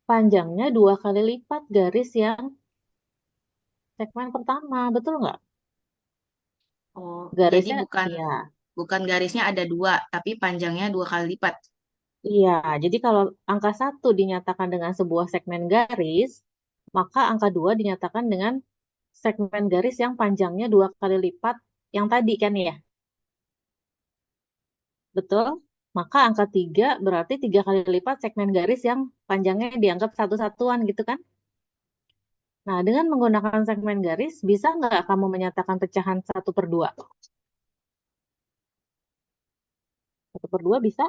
Panjangnya 2 kali lipat garis yang segmen pertama, betul nggak? Oh, jadi Garisnya, bukan iya, bukan garisnya ada 2, tapi panjangnya 2 kali lipat. iya. Jadi kalau angka satu dinyatakan dengan sebuah segmen garis, maka angka dua dinyatakan dengan segmen garis yang panjangnya 2 kali lipat yang tadi kan ya, betul? Maka angka tiga berarti 3 kali lipat segmen garis yang panjangnya dianggap satu satuan gitu kan? Nah, dengan menggunakan segmen garis, bisa nggak kamu menyatakan pecahan 1/2? 1/2 bisa?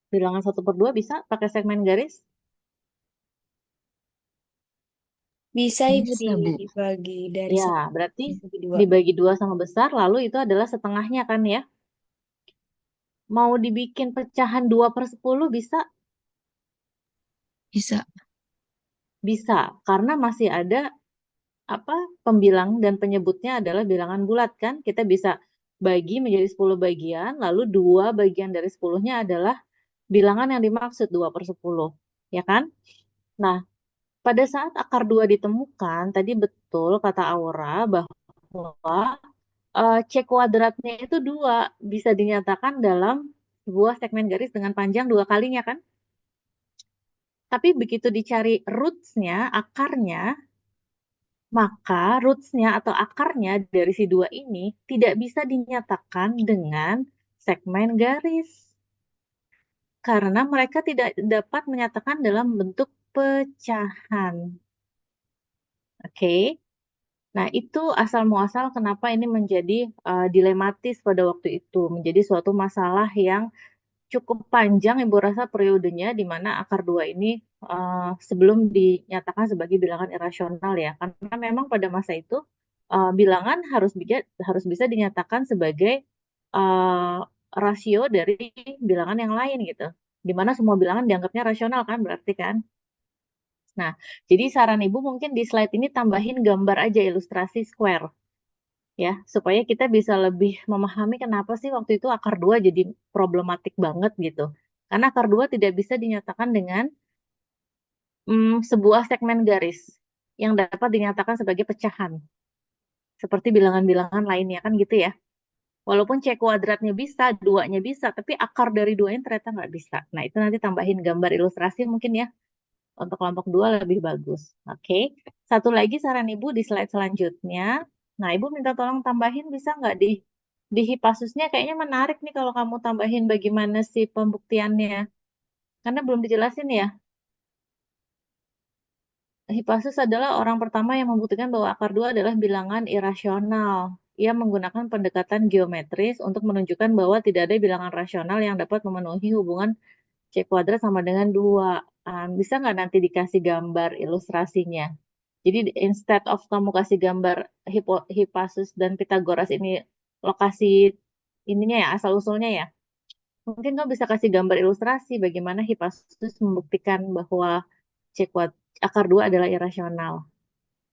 Bilangan 1/2 bisa pakai segmen garis? Bisa Ibu Bisa, Bu. dibagi dari Ya, satu berarti bagi dua. dibagi dua sama besar, lalu itu adalah setengahnya kan ya? Mau dibikin pecahan 2/10 bisa? Bisa. Bisa, karena masih ada apa pembilang dan penyebutnya adalah bilangan bulat kan? Kita bisa bagi menjadi 10 bagian, lalu 2 bagian dari 10-nya adalah bilangan yang dimaksud 2/10. Ya kan? Nah, pada saat akar 2 ditemukan, tadi betul kata Aura bahwa C kuadratnya itu 2 bisa dinyatakan dalam sebuah segmen garis dengan panjang 2 kalinya kan? Tapi begitu dicari roots-nya, akarnya, maka roots-nya atau akarnya dari si 2 ini tidak bisa dinyatakan dengan segmen garis. Karena mereka tidak dapat menyatakan dalam bentuk pecahan. Oke? Nah, itu asal muasal kenapa ini menjadi dilematis pada waktu itu, menjadi suatu masalah yang cukup panjang Ibu rasa periodenya di mana akar dua ini sebelum dinyatakan sebagai bilangan irasional ya. Karena memang pada masa itu bilangan harus bisa dinyatakan sebagai uh, rasio dari bilangan yang lain gitu. Di mana semua bilangan dianggapnya rasional kan berarti kan. Nah, jadi saran Ibu mungkin di slide ini tambahin gambar aja ilustrasi square ya, supaya kita bisa lebih memahami kenapa sih waktu itu akar dua jadi problematik banget gitu. Karena akar dua tidak bisa dinyatakan dengan sebuah segmen garis yang dapat dinyatakan sebagai pecahan, seperti bilangan-bilangan lainnya kan gitu ya. Walaupun C kuadratnya bisa, duanya bisa, tapi akar dari duanya ternyata nggak bisa. Nah, itu nanti tambahin gambar ilustrasi mungkin ya, untuk kelompok dua lebih bagus. Oke, satu lagi saran Ibu di slide selanjutnya. Nah, Ibu minta tolong tambahin bisa nggak di Hipasusnya kayaknya menarik nih kalau kamu tambahin bagaimana sih pembuktiannya. Karena belum dijelasin ya. Hipasus adalah orang pertama yang membuktikan bahwa akar dua adalah bilangan irasional. Ia menggunakan pendekatan geometris untuk menunjukkan bahwa tidak ada bilangan rasional yang dapat memenuhi hubungan C kuadrat sama dengan 2. Bisa nggak nanti dikasih gambar ilustrasinya? Jadi instead of kamu kasih gambar Hippasus dan Pythagoras ini lokasi ininya ya, asal usulnya ya. Mungkin kamu bisa kasih gambar ilustrasi bagaimana Hippasus membuktikan bahwa C kuadrat akar 2 adalah irasional.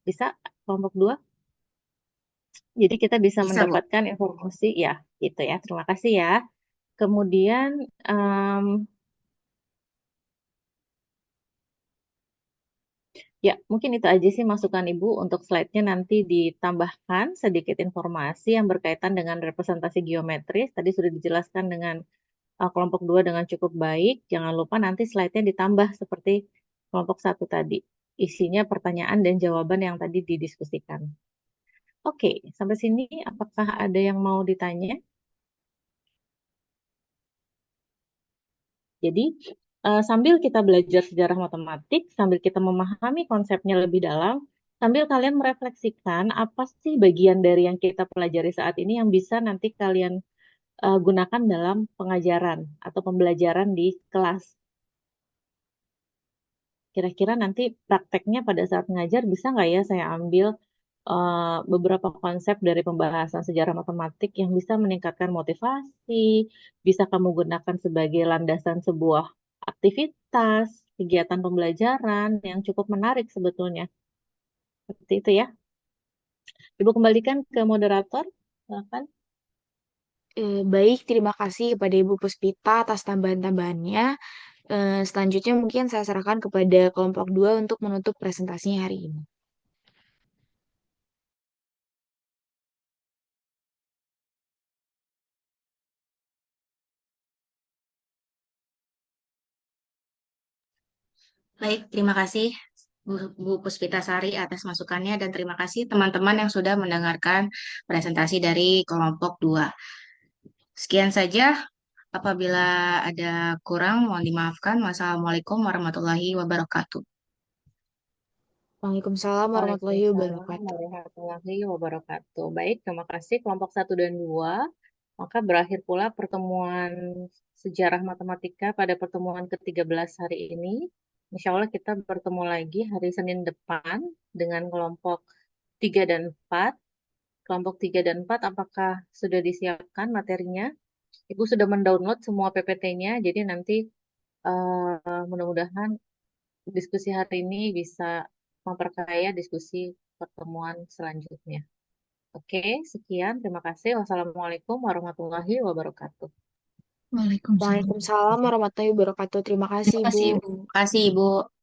Bisa kelompok 2? Jadi kita bisa Bisa, Bu. mendapatkan informasi ya, gitu ya. Terima kasih ya. Kemudian ya, mungkin itu aja sih masukan Ibu. Untuk slide-nya nanti ditambahkan sedikit informasi yang berkaitan dengan representasi geometris. Tadi sudah dijelaskan dengan kelompok 2 dengan cukup baik. Jangan lupa nanti slide-nya ditambah seperti kelompok 1 tadi. Isinya pertanyaan dan jawaban yang tadi didiskusikan. Oke, sampai sini apakah ada yang mau ditanya? Jadi, sambil kita belajar sejarah matematik, sambil kita memahami konsepnya lebih dalam, sambil kalian merefleksikan apa sih bagian dari yang kita pelajari saat ini yang bisa nanti kalian gunakan dalam pengajaran atau pembelajaran di kelas. Kira-kira nanti prakteknya pada saat ngajar bisa nggak ya saya ambil beberapa konsep dari pembahasan sejarah matematik yang bisa meningkatkan motivasi, bisa kamu gunakan sebagai landasan sebuah aktivitas, kegiatan pembelajaran yang cukup menarik sebetulnya. Seperti itu ya. Ibu kembalikan ke moderator. Silakan. Baik, terima kasih kepada Ibu Puspita atas tambahan-tambahannya. Selanjutnya mungkin saya serahkan kepada kelompok 2 untuk menutup presentasinya hari ini. Baik, terima kasih Bu Puspita Sari atas masukannya dan terima kasih teman-teman yang sudah mendengarkan presentasi dari kelompok 2. Sekian saja. Apabila ada kurang, mohon dimaafkan. Wassalamualaikum warahmatullahi wabarakatuh. Waalaikumsalam warahmatullahi Waalaikumsalam wabarakatuh. warahmatullahi wabarakatuh. Baik, terima kasih kelompok 1 dan 2. Maka berakhir pula pertemuan sejarah matematika pada pertemuan ke-13 hari ini. Insya Allah kita bertemu lagi hari Senin depan dengan kelompok 3 dan 4. Kelompok 3 dan 4 apakah sudah disiapkan materinya? Ibu sudah mendownload semua PPT-nya, jadi nanti mudah-mudahan diskusi hari ini bisa memperkaya diskusi pertemuan selanjutnya. Oke, sekian. Terima kasih. Wassalamualaikum warahmatullahi wabarakatuh. Waalaikumsalam. Waalaikumsalam warahmatullahi wabarakatuh. Terima kasih, Terima kasih, Bu. Ibu. Terima kasih, Ibu.